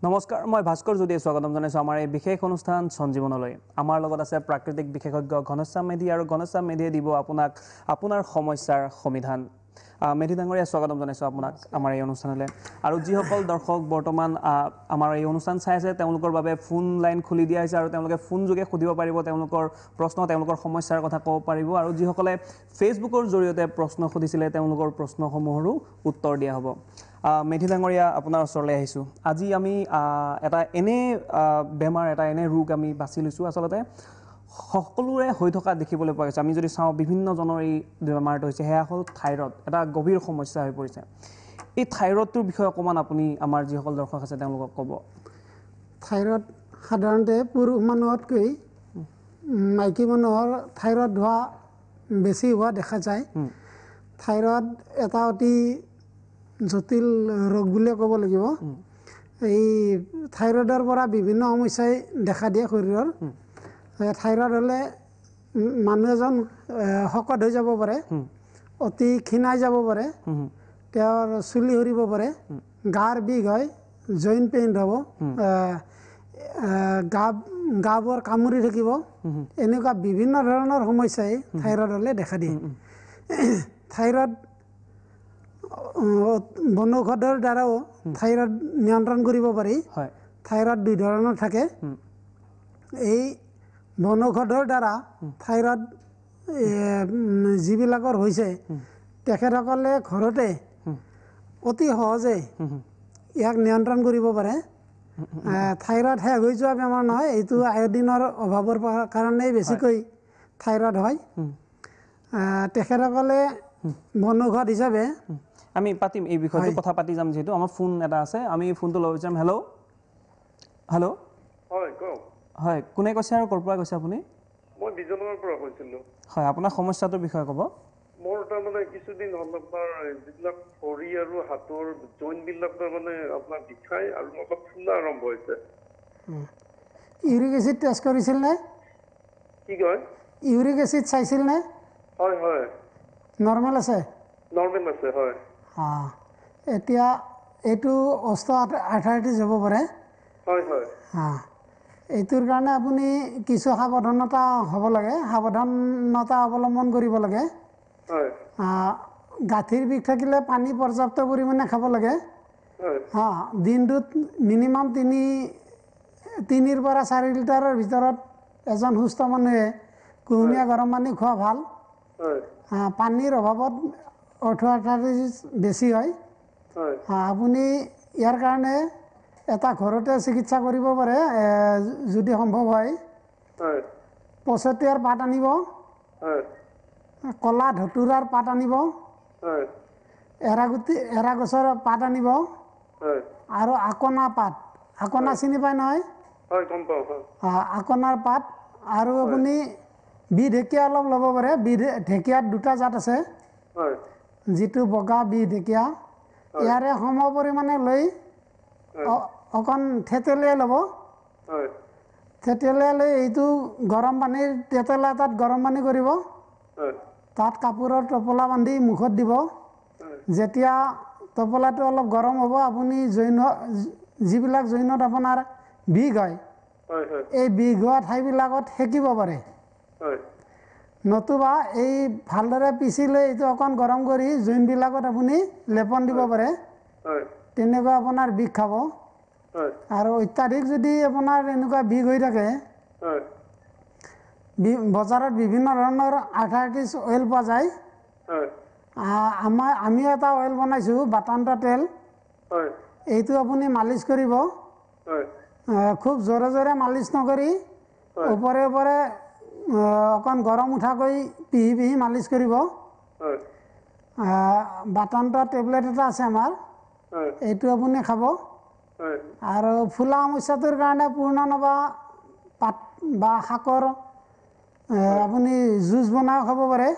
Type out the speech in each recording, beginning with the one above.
নমস্কাৰ মই ভাস্কৰ জ্যোতিয়ে স্বাগতম জনাইছো আমাৰ এই বিশেষ অনুষ্ঠান সঞ্জীৱনলৈ আমাৰ লগত আছে প্ৰাকৃতিক বিশেষজ্ঞ ঘনশ্যাম মেধি আৰু ঘনশ্যাম মেধিয়ে দিব আপোনাক আপোনাৰ সমস্যাৰ সমাধান মেধি ডাঙৰীয়া স্বাগতম জনাইছো আপোনাক আমাৰ এই অনুষ্ঠানলৈ আৰু যিসকল দৰ্শক বৰ্তমান আমাৰ এই অনুষ্ঠান চাই আছে তেওঁলোকৰ বাবে ফোন লাইন খুলি দিয়া হৈছে আৰু তেওঁলোকে ফোন যোগে সুধিব পাৰিব তেওঁলোকৰ প্ৰশ্ন তেওঁলোকৰ সমস্যাৰ কথা ক'ব পাৰিব আৰু যিসকলে ফেচবুকৰ জৰিয়তে প্ৰশ্ন সুধিছিলে তেওঁলোকৰ প্ৰশ্নসমূহৰো উত্তৰ দিয়া হ'ব মেধি ডাঙৰীয়া আপোনাৰ ওচৰলৈ আহিছোঁ আজি আমি এটা এনে বেমাৰ এটা এনে ৰোগ আমি বাছি লৈছোঁ আচলতে সকলোৰে হৈ থকা দেখিবলৈ পোৱা গৈছে আমি যদি চাওঁ বিভিন্ন জনৰ এই বেমাৰটো হৈছে সেয়া হ'ল থাইৰয়ড এটা গভীৰ সমস্যা হৈ পৰিছে এই থাইৰয়ডটোৰ বিষয়ে অকণমান আপুনি আমাৰ যিসকল দৰ্শক আছে তেওঁলোকক ক'ব থাইৰয়ড সাধাৰণতে পুৰুষ মানুহতকৈ মাইকী মানুহৰ থাইৰয়ড হোৱা বেছি হোৱা দেখা যায় থাইৰয়ড এটা অতি জটিল ৰোগ বুলিয়ে ক'ব লাগিব এই থাইৰয়ডৰ পৰা বিভিন্ন সমস্যাই দেখা দিয়ে শৰীৰৰ থাইৰয়ড হ'লে মানুহ এজন শকত হৈ যাব পাৰে অতি ক্ষীণাই যাব পাৰে তেওঁৰ চুলি সৰিব পাৰে গাৰ বিষ হয় জইণ্ট পেইন হ'ব গাবোৰ কামুৰি থাকিব এনেকুৱা বিভিন্ন ধৰণৰ সমস্যাই থাইৰয়ড হ'লে দেখা দিয়ে থাইৰয়ড বনৌষধৰ দ্বাৰাও থাইৰয়ড নিয়ন্ত্ৰণ কৰিব পাৰি থাইৰয়ড দুই ধৰণৰ থাকে এই বনৌষধৰ দ্বাৰা থাইৰয়ড যিবিলাকৰ হৈছে তেখেতসকলে ঘৰতে অতি সহজে ইয়াক নিয়ন্ত্ৰণ কৰিব পাৰে থাইৰয়ড শেষ হৈ যোৱা বেমাৰ নহয় এইটো আয়ডিনৰ অভাৱৰ কাৰণেই বেছিকৈ থাইৰয়ড হয় তেখেতসকলে বনৌষধ হিচাপে আমি পাতিম এই বিষয়টো কথা পাতি যাম যেহেতু আমাৰ ফোন এটা আছে আমি ফোনটো লৈ যাম হেল্ল' হেল্ল' হয় কওক হয় কোনে কৈছে আৰু ক'ৰ পৰা কৈছে আপুনি মই বিজনৰ পৰা কৈছিলোঁ হয় আপোনাৰ সমস্যাটোৰ বিষয়ে ক'ব মোৰ তাৰমানে কিছুদিন হ'ল আপোনাৰ যিবিলাক ভৰি আৰু হাতৰ জইণ্টবিলাক তাৰমানে আপোনাৰ বিষাই আৰু অলপ ফুলা আৰম্ভ হৈছে ইউৰিক এচিড টেষ্ট কৰিছিল নে কি কয় ইউৰিক এচিড চাইছিল নে হয় হয় নৰ্মেল আছে নৰ্মেল আছে হয় এতিয়া এইটো অষ্টআৰ্থৰাইটিছ হ'ব পাৰে হয় হয় এইটোৰ কাৰণে আপুনি কিছু সাৱধানতা হ'ব লাগে সাৱধানতা অৱলম্বন কৰিব লাগে হয় গাঁঠিৰ বিষ থাকিলে পানী পৰ্যাপ্ত পৰিমাণে খাব লাগে দিনটোত মিনিমাম 3 পৰা 4 লিটাৰৰ ভিতৰত এজন সুস্থ মানুহে কুহুমীয়া গৰম পানী খোৱা ভাল পানীৰ অভাৱত অৰ্থৰাইটিছ বেছি হয় আপুনি ইয়াৰ কাৰণে এটা ঘৰতে চিকিৎসা কৰিব পাৰে যদি সম্ভৱ হয় পচতীয়াৰ পাত আনিব কলা ধতুৰাৰ পাত আনিব এৰা গছৰ পাত আনিব আৰু আকনা পাত আকনা চিনি পায় নহয় আকনাৰ পাত আৰু আপুনি বি ঢেকীয়া অলপ ল'ব পাৰে বি ঢেকীয়াত দুটা জাত আছে যিটো বগা বি ঢেকীয়া ইয়াৰে সম পৰিমাণে লৈ অকণ থেতেলিয়াই ল'ব থেতেলিয়াই লৈ এইটো গৰম পানীৰ তেতেলা এটাত গৰম পানী কৰিব তাত কাপোৰৰ টোপোলা বান্ধি মুখত দিব যেতিয়া টোপোলাটো অলপ গৰম হ'ব আপুনি যিবিলাক জইনত আপোনাৰ বিষ হয় এই বিষ হোৱা ঠাইবিলাকত সেকিব পাৰে নতুবা এই ভালদৰে পিচি লৈ এইটো অকণ গৰম কৰি জইনবিলাকত আপুনি লেপন দিব পাৰে তেনেকুৱা আপোনাৰ বিষ খাব আৰু অত্যাধিক যদি আপোনাৰ এনেকুৱা বিষ হৈ থাকে বজাৰত বিভিন্ন ধৰণৰ আৰ্থৰাইটিছ অইল পোৱা যায় আমি এটা অইল বনাইছোঁ বাটান্তা তেল এইটো আপুনি মালিচ কৰিব খুব জোৰে জোৰে মালিচ নকৰি ওপৰে ওপৰে অকণ গৰম উঠাকৈ পিহি পিহি মালিচ কৰিব বাটান্তা টেবলেট এটা আছে আমাৰ এইটো আপুনি খাব আৰু ফুলা সমস্যাটোৰ কাৰণে পূৰ্ণনৱা পাত বা শাকৰ আপুনি জুচ বনাই খাব পাৰে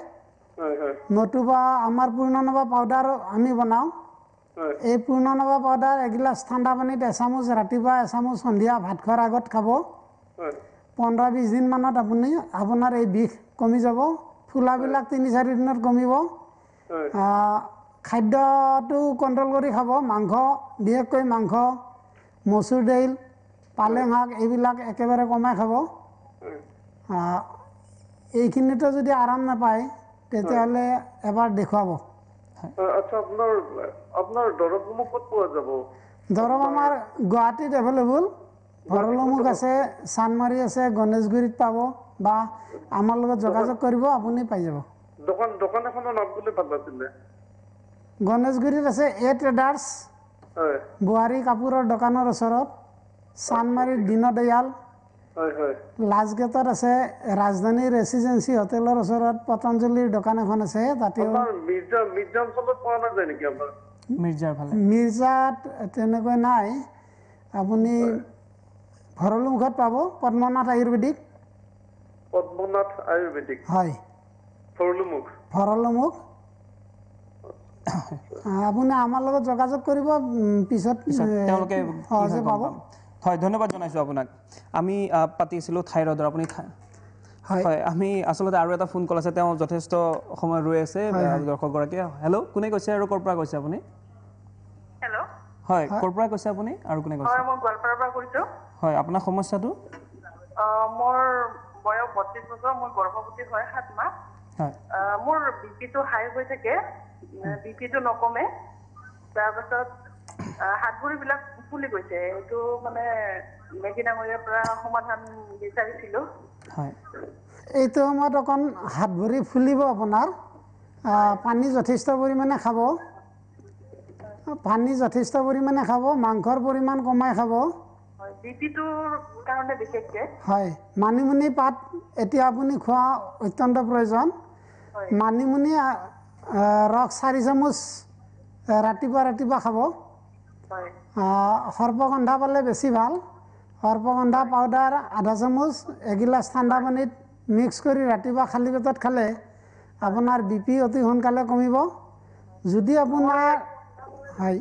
নতুবা আমাৰ পূৰ্ণনৱা পাউডাৰ আমি বনাওঁ এই পূৰ্ণনৱা পাউডাৰ এগিলাচ ঠাণ্ডা পানীত এচামুচ ৰাতিপুৱা এচামুচ সন্ধিয়া ভাত খোৱাৰ আগত খাব 15-20 দিনমানত আপোনাৰ এই বিষ কমি যাব ফুলাবিলাক 3-4 দিনত কমিব খাদ্যটো কণ্ট্ৰল কৰি খাব মাংস বিশেষকৈ মাংস মচুৰ দাইল পালেং শাক এইবিলাক একেবাৰে কমাই খাব এইখিনিতো যদি আৰাম নাপায় তেতিয়াহ'লে এবাৰ দেখুৱাব আচ্ছা আপোনাৰ দৰৱসমূহ ক'ত পোৱা যাব দৰৱ আমাৰ গুৱাহাটীত এভেইলেবল ভৰলুমুখ আছে চানমাৰী আছে গণেশগুৰিত পাব বা আমাৰ লগত যোগাযোগ কৰিব আপুনি পাই যাব দোকান এখনৰ নাম বুলি ভাল আছিলে গণেশগুৰিত আছে এ ট্ৰেডাৰ্ছ বোৱাৰী কাপোৰৰ দোকানৰ ওচৰত চানমাৰীৰ দীনদয়াল লাজগেটত আছে ৰাজধানী ৰেচিডেঞ্চি হোটেলৰ ওচৰত পতঞ্জলিৰ দোকান এখন আছে তাতেও মিৰ্জাত তেনেকৈ নাই আপুনি ভৰলুমুখত পাব পদ্মনাথ আয়ুৰ্বেদিক হয় ভৰলুমুখ আপুনি আমাৰ লগত যোগাযোগ কৰিব পিছত তেওঁলোকে সহজে পাব হয় ধন্যবাদ জনাইছোঁ আপোনাক আমি পাতিছিলোঁ থাইৰয়ডৰ আপুনি হয় আমি আচলতে আৰু এটা ফোন কল আছে তেওঁ যথেষ্ট সময় ৰৈ আছে দৰ্শকগৰাকীয়ে হেল্ল' কোনে কৈছে আৰু ক'ৰ পৰা কৈছে আপুনি হেল্ল' হয় ক'ৰ পৰা কৈছে আপুনি আৰু কোনে কৈছে মই গোৱালপাৰাৰ পৰা কৈছোঁ হয় আপোনাৰ সমস্যাটো মোৰ বয়স 32 বছৰ মই গৰ্ভৱতী হয় 7 মাহ হয় মোৰ বিপিটো হাই হৈ থাকে বিপিটো নকমে তাৰপিছত হাত ভৰিবিলাক ফুলি গৈছে এইটো মানে মেগী ডাঙৰীয়াৰ পৰা সমাধান বিচাৰিছিলোঁ হয় এইটো সময়ত অকণ হাত ভৰি ফুলিব আপোনাৰ পানী যথেষ্ট পৰিমাণে খাব মাংসৰ পৰিমাণ কমাই খাব হয় বিপিটোৰ কাৰণে বিশেষকৈ হয় মানিমুনি পাত এতিয়া আপুনি খোৱা অত্যন্ত প্ৰয়োজন মানিমুনি ৰস 4 চামুচ ৰাতিপুৱা খাব সৰ্পগন্ধা পালে বেছি ভাল সৰ্পগন্ধা পাউডাৰ আধা চামুচ এগিলাচ ঠাণ্ডা পানীত মিক্স কৰি ৰাতিপুৱা খালী পেটত খালে আপোনাৰ বিপি অতি সোনকালে কমিব যদি আপোনাৰ হয়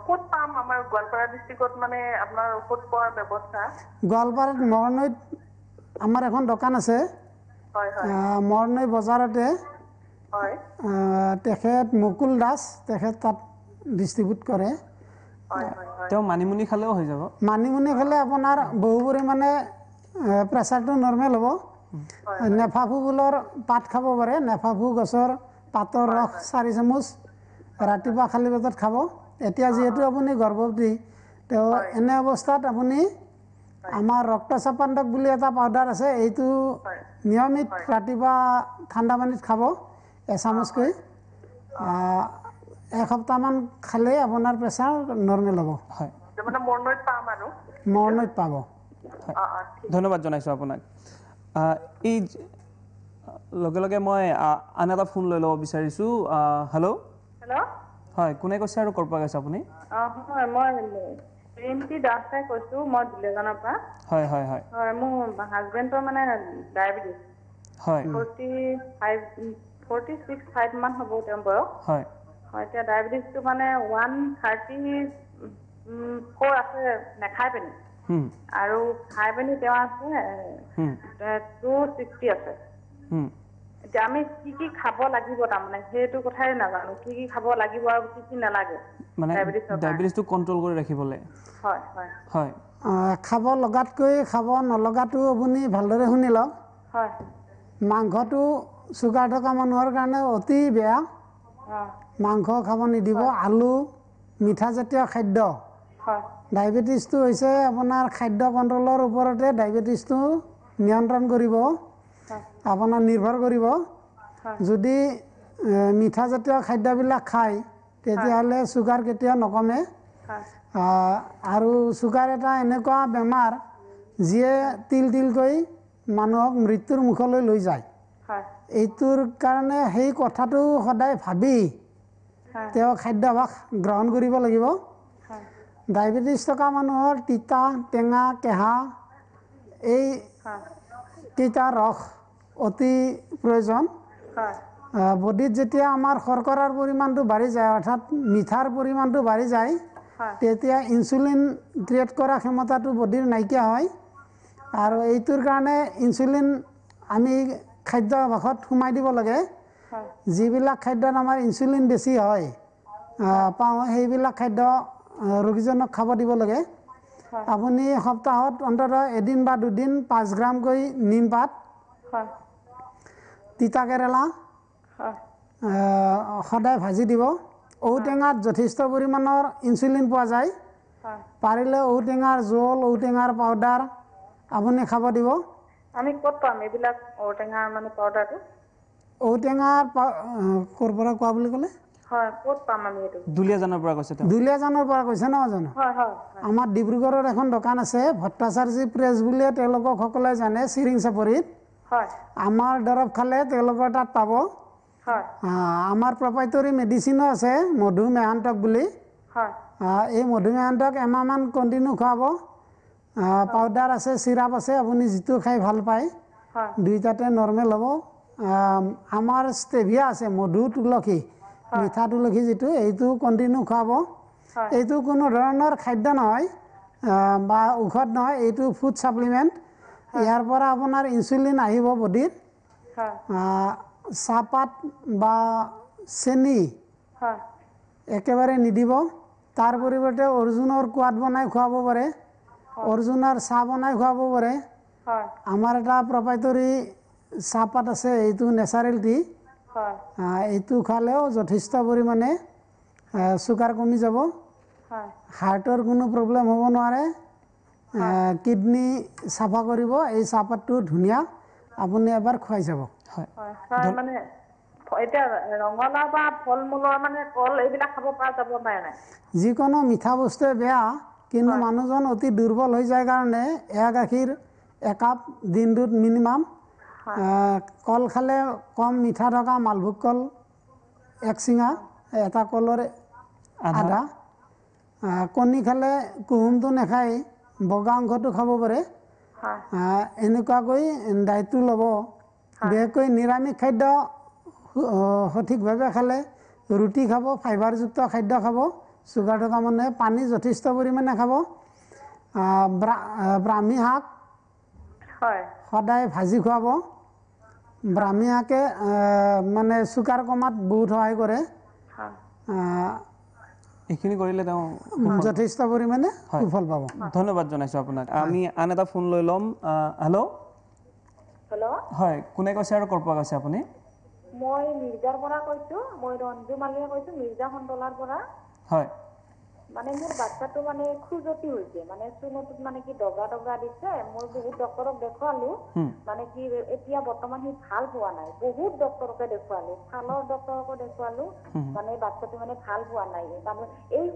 ক'ত পাম আমাৰ গোৱালপাৰা ডিষ্ট্ৰিক্টত মানে আপোনাৰ ঔষধ পোৱাৰ ব্যৱস্থা গোৱালপাৰাত মৰণৈত আমাৰ এখন দোকান আছে মৰণৈ বজাৰতে তেখেত মুকুল দাস তেখেত তাত ডিষ্ট্ৰিবিউট কৰে তেওঁ মানিমুনি খালেও হৈ যাব মানিমুনি খালে আপোনাৰ বহু পৰিমাণে প্ৰেছাৰটো নৰ্মেল হ'ব নেফাফু ফুলৰ পাত খাব পাৰে নেফাফু গছৰ পাতৰ ৰস 4 চামুচ ৰাতিপুৱা খালী পেটত খাব এতিয়া যিহেতু আপুনি গৰ্ভৱতী তেওঁ এনে অৱস্থাত আপুনি আমাৰ ৰক্তচাপান্তক বুলি এটা পাউডাৰ আছে এইটো নিয়মিত ৰাতিপুৱা ঠাণ্ডা পানীত খাব এচামুচকৈ এসপ্তাহমান খালে আপোনাৰ প্ৰেছাৰ নৰ্মেল হ'ব হয় মানে মৰণৈত পাম আৰু মৰণৈত পাব ধন্যবাদ জনাইছোঁ আপোনাক এই লগে লগে মই আন এটা ফোন লৈ ল'ব বিচাৰিছোঁ হেল্ল' হয় কোনে কৈছে আৰু ক'ৰ পৰা কৈছে আপুনি হয় মই ৰিম্পী দাসে কৈছোঁ মই দুলেজানৰ পৰা হয় হয় হয় হয় মোৰ হাজবেণ্ডৰ মানে ডায়েবেটিছ হয় 46 মান হ'ব তেওঁৰ বয়স হয় হয় এতিয়া ডায়েবেটিছটো মানে 134 আছে নেখাই পিনি আৰু খাই পিনি তেওঁ আছে 260 আছে এতিয়া আমি কি খাব লাগিব তাৰমানে সেইটো কথাই নাজানো কি খাব লাগিব আৰু কি নালাগে মানে ডায়েবেটিছটো কণ্ট্ৰল কৰি ৰাখিবলৈ হয় হয় হয় খাব লগাতকৈ খাব নলগাটো আপুনি ভালদৰে শুনি লওক হয় মাংসটো চুগাৰ থকা মানুহৰ কাৰণে অতি বেয়া মাংস খাব নিদিব আলু মিঠাজাতীয় খাদ্য ডায়েবেটিছটো হৈছে আপোনাৰ খাদ্য কণ্ট্ৰলৰ ওপৰতে ডায়েবেটিছটো নিয়ন্ত্ৰণ কৰিব আপোনাৰ নিৰ্ভৰ কৰিব যদি মিঠাজাতীয় খাদ্যবিলাক খায় তেতিয়াহ'লে চুগাৰ কেতিয়াও নকমে আৰু চুগাৰ এটা এনেকুৱা বেমাৰ যিয়ে তিলকৈ মানুহক মৃত্যুৰ মুখলৈ লৈ যায় এইটোৰ কাৰণে সেই কথাটো সদায় ভাবি তেওঁ খাদ্যাভ্যাস গ্ৰহণ কৰিব লাগিব ডায়েবেটিছ থকা মানুহৰ তিতা টেঙা কেঁহা এই কেইটা ৰস অতি প্ৰয়োজন বডিত যেতিয়া আমাৰ শৰ্কৰাৰ পৰিমাণটো বাঢ়ি যায় অৰ্থাৎ মিঠাৰ পৰিমাণটো বাঢ়ি যায় তেতিয়া ইনচুলিন ক্ৰিয়েট কৰা ক্ষমতাটো বডিৰ নাইকিয়া হয় আৰু এইটোৰ কাৰণে ইনচুলিন আমি খাদ্যাভ্যাসত সোমাই দিব লাগে যিবিলাক খাদ্যত আমাৰ ইনচুলিন বেছি হয় পাওঁ সেইবিলাক খাদ্য ৰোগীজনক খাব দিব লাগে আপুনি সপ্তাহত অন্ততঃ এদিন বা দুদিন 5 গ্ৰামকৈ নিম পাত হয় তিতা কেৰেলা হয় সদায় ভাজি দিব ঔটেঙাত যথেষ্ট পৰিমাণৰ ইনচুলিন পোৱা যায় হয় পাৰিলে ঔটেঙাৰ জোল ঔটেঙাৰ পাউডাৰ আপুনি খাব দিব আমি ক'ত পাম এইবিলাক ঔটেঙাৰ মানে পাউডাৰটো ঔটেঙাৰ ক'ৰ পৰা কোৱা বুলি ক'লে হয় ক'ত পাম আমি এইটো দুলীয়াজানৰ পৰা কৈছে তেওঁ দুলীয়াজানৰ পৰা কৈছে নহয় জানো হয় হয় আমাৰ ডিব্ৰুগড়ত এখন দোকান আছে ভট্টাচাৰ্যী প্ৰেছ বুলিয়ে তেওঁলোকক সকলোৱে জানে চিৰিং চাপৰিত হয় আমাৰ দৰৱ খালে তেওঁলোকৰ তাত পাব হয় আমাৰ প্ৰপাইটৰী মেডিচিনো আছে মধুমেহান্তক বুলি হয় এই মধুমেহান্তক এমাহমান কণ্টিনিউ খুৱাব পাউডাৰ আছে চিৰাপ আছে আপুনি যিটো খাই ভাল পায় হয় দুইটাতে নৰ্মেল হ'ব আমাৰ ষ্টেভিয়া আছে মধু তুলসী মিঠা তুলসী যিটো এইটো কণ্টিনিউ খুৱাব এইটো কোনো ধৰণৰ খাদ্য নহয় বা ঔষধ নহয় এইটো ফুড ছাপ্লিমেণ্ট ইয়াৰ পৰা আপোনাৰ ইনচুলিন আহিব বডিত হয় চাহপাত বা চেনি হয় একেবাৰে নিদিব তাৰ পৰিৱৰ্তে অৰ্জুনৰ কোৱাত বনাই খুৱাব পাৰে অৰ্জুনৰ চাহ বনাই খুৱাব পাৰে হয় আমাৰ এটা প্ৰপাইটৰী চাহপাত আছে এইটো নেচাৰেল টি হয় এইটো খালেও যথেষ্ট পৰিমাণে চুগাৰ কমি যাব হয় হাৰ্টৰ কোনো প্ৰব্লেম হ'ব নোৱাৰে কিডনি চাফা কৰিব এই চাহপাতটো ধুনীয়া আপুনি এবাৰ খুৱাই যাব হয় হয় হয় মানে এতিয়া ৰঙালাও বা ফল মূলৰ মানে কল এইবিলাক খাব পৰা যাব নাই নাই যিকোনো মিঠা বস্তুৱে বেয়া কিন্তু মানুহজন অতি দুৰ্বল হৈ যায় কাৰণে এয়া গাখীৰ একাপ দিনটোত মিনিমাম কল খালে কম মিঠা থকা মালভোগ কল এক চিঙা এটা কলৰ আধা কণী খালে কুহুমটো নাখায় বগা অংশটো খাব পাৰে এনেকুৱাকৈ ডায়েটটো ল'ব বিশেষকৈ নিৰামিষ খাদ্য সঠিকভাৱে খালে ৰুটি খাব ফাইবাৰযুক্ত খাদ্য খাব চুগাৰ থকা মানুহে পানী যথেষ্ট পৰিমাণে খাব ব্ৰাহ্মী শাক সদায় ভাজি খুৱাব ব্ৰাহ্মী শাকে মানে চুগাৰ কমাত বহুত সহায় কৰে এইখিনি কৰিলে তেওঁ যথেষ্ট পৰিমাণে সুফল পাব ধন্যবাদ জনাইছোঁ আপোনাক আমি আন এটা ফোন লৈ ল'ম হেল্ল' হেল্ল' হয় কোনে কৈছে আৰু ক'ৰ পৰা কৈছে আপুনি মই মিৰ্জাৰ পৰা কৈছোঁ মই ৰঞ্জু মালিয়ে কৈছোঁ মিৰ্জা খণ্ডলাৰ পৰা হয় মানে মোৰ বাচ্চাটো মানে খুজতি হৈছে মানে চুনুটোত মানে কি দগা দগা দিছে মই বহুত ডক্তৰক দেখুৱালোঁ মানে কি এতিয়া বৰ্তমান সি ভাল পোৱা নাই বহুত ডক্তৰকে দেখুৱালোঁ ছালৰ ডক্তৰকো দেখুৱালোঁ মানে বাচ্চাটো মানে ভাল পোৱা নাই তাৰমানে এই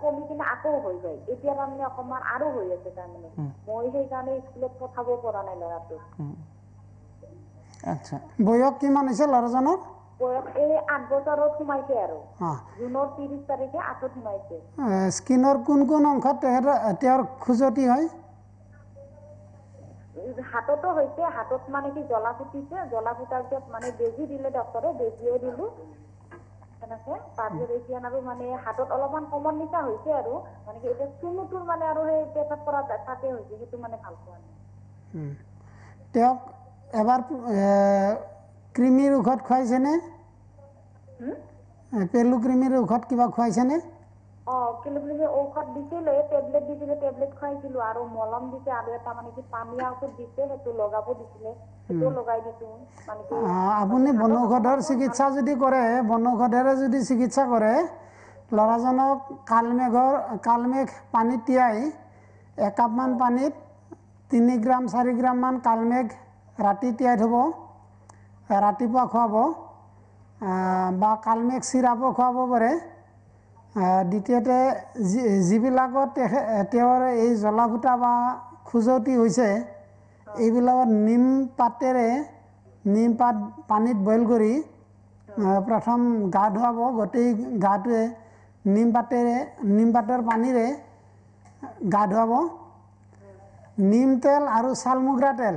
কমি কিনে আকৌ হৈ যায় এতিয়া তাৰমানে অকণমান আৰু হৈ আছে তাৰমানে মই সেইকাৰণে স্কুলত পঠাব পৰা নাই ল'ৰাটোক আচ্ছা বয়স কিমান হৈছে ল'ৰাজনৰ বয়স এই 8 বছৰত সোমাইছে আৰু জুনৰ 30 তাৰিখে 8ত সোমাইছে স্কিনৰ কোন কোন অংশত তেওঁৰ খুজতি হয় হাততো হৈছে হাতত মানে কি জ্বলা ফুটিছে জ্বলা ফুটাৰ পিছত মানে বেজি দিলে ডক্তৰে বেজিও দিলোঁ তেনেকৈ তাৰপিছত এতিয়া আৰু মানে হাতত অলপমান কমন নিচা হৈছে আৰু মানে কি এতিয়া চুনুটোৰ মানে আৰু সেই পেটত পৰা তাতে হৈছে সেইটো মানে ভাল পোৱা নাই তেওঁক এবাৰ কৃমিৰ ঔষধ খুৱাইছেনে পেলু কৃমিৰ ঔষধ কিবা খুৱাইছেনে কিলোমিটাৰ ঔষধ দিছিলে টেবলেট দিছিলে টেবলেট খুৱাইছিলোঁ আৰু মলম দিছে আৰু এটা মানে কি পানীয়া ঔষধ দিছে সেইটো লগাব দিছিলে সেইটো লগাই দিছোঁ মানে কি আপুনি বনৌষধৰ চিকিৎসা যদি কৰে বনৌষধেৰে যদি চিকিৎসা কৰে ল'ৰাজনক কালমেঘ পানীত তিয়াই একাপমান পানীত 3 গ্ৰাম 4 গ্ৰামমান কালমেঘ ৰাতি তিয়াই থ'ব ৰাতিপুৱা খুৱাব বা কালমেঘ চিৰাপো খুৱাব পাৰে দ্বিতীয়তে যিবিলাকত তেওঁৰ এই জ্বলা ফুটা বা খুজতি হৈছে এইবিলাকত নিম পাত পানীত বইল কৰি প্ৰথম গা ধুৱাব গোটেই গাটোৱে নিম পাতৰ পানীৰে গা ধুৱাব নিম তেল আৰু চালমুগৰা তেল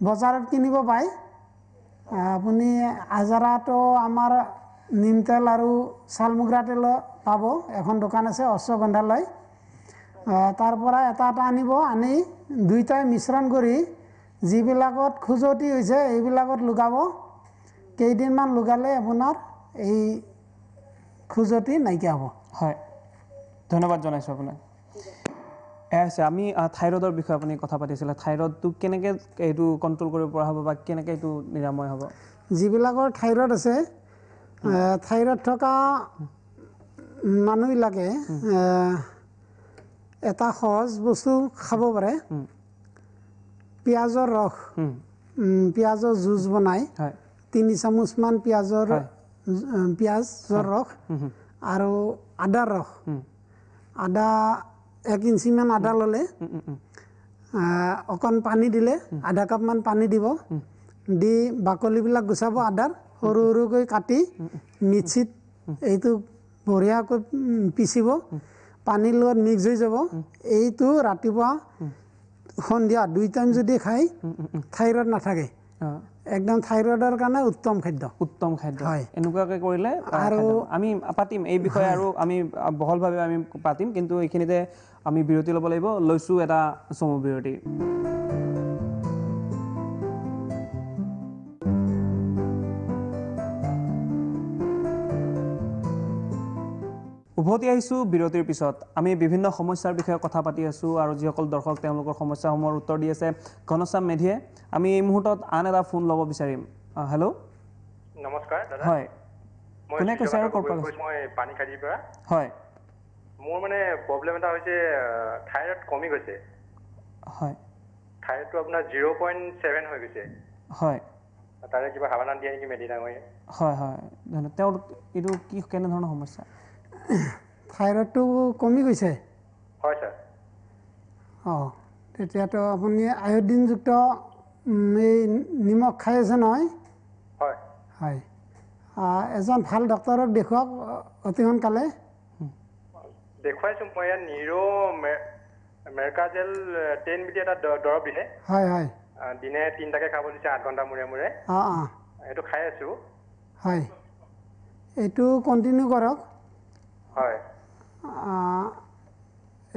বজাৰত কিনিব পায় আপুনি আজাৰাতো আমাৰ নিম তেল আৰু চালমুগৰা তেল পাব এখন দোকান আছে অশ্বগন্ধালয় তাৰ পৰা এটা আনিব আনি দুইটাই মিশ্ৰণ কৰি যিবিলাকত খুজতি হৈছে এইবিলাকত লগাব কেইদিনমান লগালে আপোনাৰ এই খুজতি নাইকিয়া হ'ব হয় ধন্যবাদ জনাইছোঁ আপোনাক আছে আমি থাইৰয়ডৰ বিষয়ে আপুনি কথা পাতিছিলে থাইৰয়ডটো কেনেকৈ এইটো কণ্ট্ৰল কৰিব পৰা হ'ব বা কেনেকৈ এইটো নিৰাময় হ'ব যিবিলাকৰ থাইৰয়ড আছে থাইৰয়ড থকা মানুহবিলাকে এটা সহজ বস্তু খাব পাৰে পিঁয়াজৰ ৰস পিঁয়াজৰ জুচ বনাই 3 চামুচমান পিঁয়াজৰ ৰস আৰু আদাৰ ৰস আদা 1 ইঞ্চিমান আদা ল'লে অকণ পানী দিলে আধা কাপমান পানী দিব দি বাকলিবিলাক গুচাব আদাৰ সৰু সৰুকৈ কাটি মিক্সিত এইটো বঢ়িয়াকৈ পিচিব পানীৰ লগত মিক্স হৈ যাব এইটো ৰাতিপুৱা সন্ধিয়া 2 টাইম যদি খায় থাইৰয়ড নাথাকে একদম থাইৰয়ডৰ কাৰণে উত্তম খাদ্য হয় এনেকুৱাকৈ কৰিলে আৰু আমি পাতিম এই বিষয়ে আৰু আমি বহলভাৱে আমি পাতিম কিন্তু এইখিনিতে আমি বিৰতি ল'ব লাগিব লৈছোঁ এটা চমু বিৰতি উভতি আহিছোঁ বিৰতিৰ পিছত আমি বিভিন্ন সমস্যাৰ বিষয়ে কথা পাতি আছোঁ আৰু যিসকল দৰ্শক তেওঁলোকৰ সমস্যাসমূহৰ উত্তৰ দি আছে ঘনশ্যাম মেধিয়ে আমি এই মুহূৰ্তত আন এটা ফোন ল'ব বিচাৰিম হেল্ল' নমস্কাৰ দাদা হয় কোনে কৈছে আৰু ক'ৰ পৰা মই পানীখাইটিৰ পৰা হয় মোৰ মানে প্ৰব্লেম এটা হৈছে থাইৰয়ড কমি গৈছে হয় থাইৰয়ডটো আপোনাৰ 0.7 হৈ গৈছে হয় তাৰে কিবা সাৱধান দিয়ে নেকি মেডিনাঙে হয় হয় তেওঁৰ এইটো কি কেনেধৰণৰ সমস্যা থাইৰয়ডটো কমি গৈছে হয় ছাৰ তেতিয়াতো আপুনি আয়ডিনযুক্ত এই নিমখ খাই আছে নহয় হয় হয় এজন ভাল ডক্তৰক দেখুৱাওক অতি সোনকালে দেখুৱাইছোঁ মই ইয়াত মেৰকাজেল 10 বিধি এটা দৰৱ দিলে হয় হয় দিনে 3টাকৈ খাব দিছে 8 ঘণ্টা মূৰে মূৰে এইটো খাই আছোঁ হয় এইটো কণ্টিনিউ কৰক হয়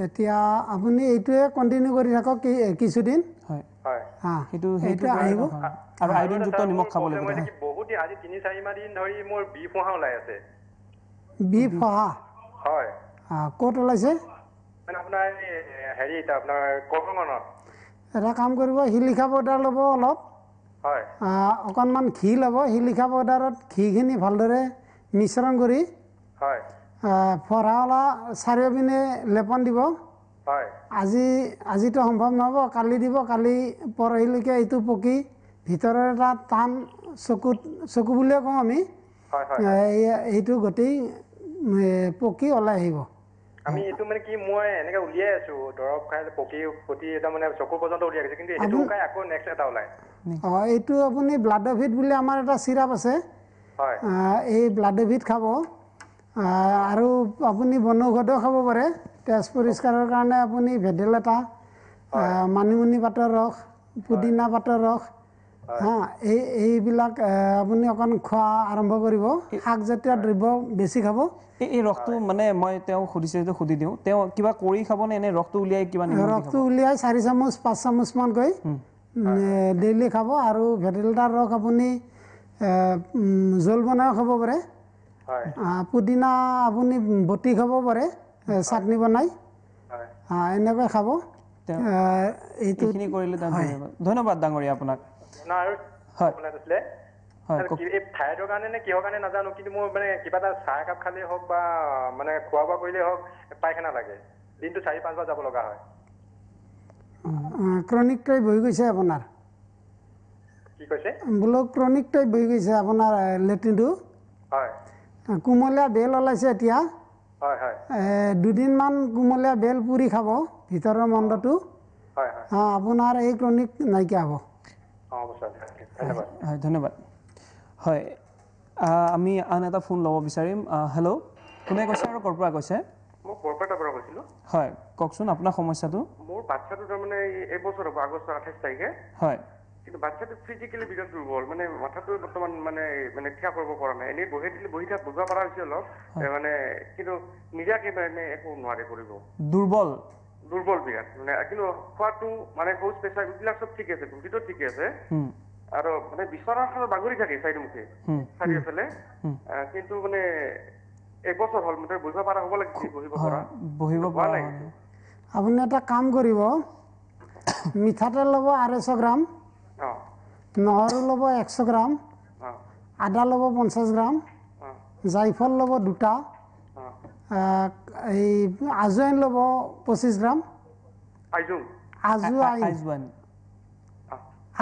এতিয়া আপুনি এইটোৱে কণ্টিনিউ কৰি থাকক কিছুদিন হয় হয় সেইটো আহিব আৰু আয়ডিনযুক্ত নিমখ খাব লাগিব বহুত দিন আজি 3-4 দিন ধৰি মোৰ বিষ ফোঁহা ওলাই আছে বিষ ফোঁহা হয় ক'ত ওলাইছে মানে আপোনাৰ হেৰি আপোনাৰ কৰ্কঙনত এটা কাম কৰিব শিলিখা পাউডাৰ ল'ব অলপ হয় অকণমান ঘি ল'ব শিলিখা পাউডাৰত ঘিখিনি ভালদৰে মিশ্ৰণ কৰি হয় ফৰহাওলা চাৰিওপিনে লেপন দিব হয় আজিতো সম্ভৱ নহ'ব কালি দিব কালি পৰহিলৈকে এইটো পকি ভিতৰৰ এটা টান চকু বুলিয়ে কওঁ আমি এইটো গোটেই পকি ওলাই আহিব আমি এইটো মানে কি মই এনেকৈ উলিয়াই আছোঁ দৰৱ খাই পকি এটা মানে চকু পৰ্যন্ত উলিয়াই গৈছে কিন্তু সেইটো খাই আকৌ নেক্সট এটা ওলায় এইটো আপুনি ব্লাডোভিট বুলি আমাৰ এটা চিৰাপ আছে হয় এই ব্লাডোভিট খাব আৰু আপুনি বনৌষধো খাব পাৰে তেজ পৰিষ্কাৰৰ কাৰণে আপুনি ভেদাইলতা মানিমুনি পাতৰ ৰস পুদিনা পাতৰ ৰস এইবিলাক আপুনি অকণ খোৱা আৰম্ভ কৰিব শাকজাতীয় দ্ৰব্য বেছি খাব এই ৰসটো মানে মই তেওঁক সুধিছে যে সুধি দিওঁ তেওঁ কিবা কৰি খাবনে এনে ৰসটো উলিয়াই কিবা ৰসটো উলিয়াই 4 চামুচ 5 চামুচমানকৈ ডেইলি খাব আৰু ভেদাইলতাৰ ৰস আপুনি জোল বনাইও খাব পাৰে পুদিনা আপুনি বটি খাব পাৰে চাটনি বনাই এনেকৈ খাব এইখিনি কৰিলে ধন্যবাদ ডাঙৰীয়া আপোনাক থাইৰয়ডৰ কাৰণে নে কিহৰ কাৰণে নাজানো কিন্তু মোৰ মানে কিবা এটা চাহ একাপ খালেই হওক বা মানে খোৱা বোৱা কৰিলেই হওক পায়খানা লাগে দিনটো 4-5 বাৰ যাব লগা হয় ক্ৰনিক টাইপ হৈ গৈছে আপোনাৰ কি কৈছে বোলো ক্ৰনিক টাইপ হৈ গৈছে আপোনাৰ লেট্ৰিনটো হয় কুমলীয়া বেল ওলাইছে এতিয়া হয় হয় 2 দিনমান কুমলীয়া বেল পুৰি খাব ভিতৰৰ মণ্ডটো হয় আপোনাৰ এই ক্ৰনিক নাইকিয়া হ'ব হয় ধন্যবাদ হয় আমি আন এটা ফোন ল'ব বিচাৰিম হেল্ল' কোনে কৈছে আৰু ক'ৰ পৰা কৈছে মই বৰপেটাৰ পৰা কৈছিলোঁ হয় কওকচোন আপোনাৰ সমস্যাটো মোৰ বাচ্চাটো তাৰমানে এবছৰ হ'ব আগষ্ট 28 তাৰিখে হয় কিন্তু বাচ্চাটো ফিজিকেলি বিৰাট দুৰ্বল মানে মাথাটো বৰ্তমান মানে থিয় কৰিব পৰা নাই এনেই বহি বহিব পৰা হৈছে অলপ মানে কিন্তু নিজাকে মানে একো নোৱাৰে কৰিব দুৰ্বল বিৰাট মানে কিন্তু খোৱাটো মানে শৌচ পেচাব এইবিলাক চব ঠিক আছে ভিতৰত ঠিকে আছে আৰু মানে বিচনাখনত বাগৰি থাকে চাৰিওফালে কিন্তু মানে এবছৰ হ'ল মানে বহিব পৰা হ'ব লাগিছিল বহিব পৰা আপুনি এটা কাম কৰিব মিঠাতেল ল'ব 250 গ্ৰাম নহৰু ল'ব 100 গ্ৰাম আদা ল'ব 50 গ্ৰাম জাইফল ল'ব 2টা এই আজৱাইন ল'ব 25 গ্ৰাম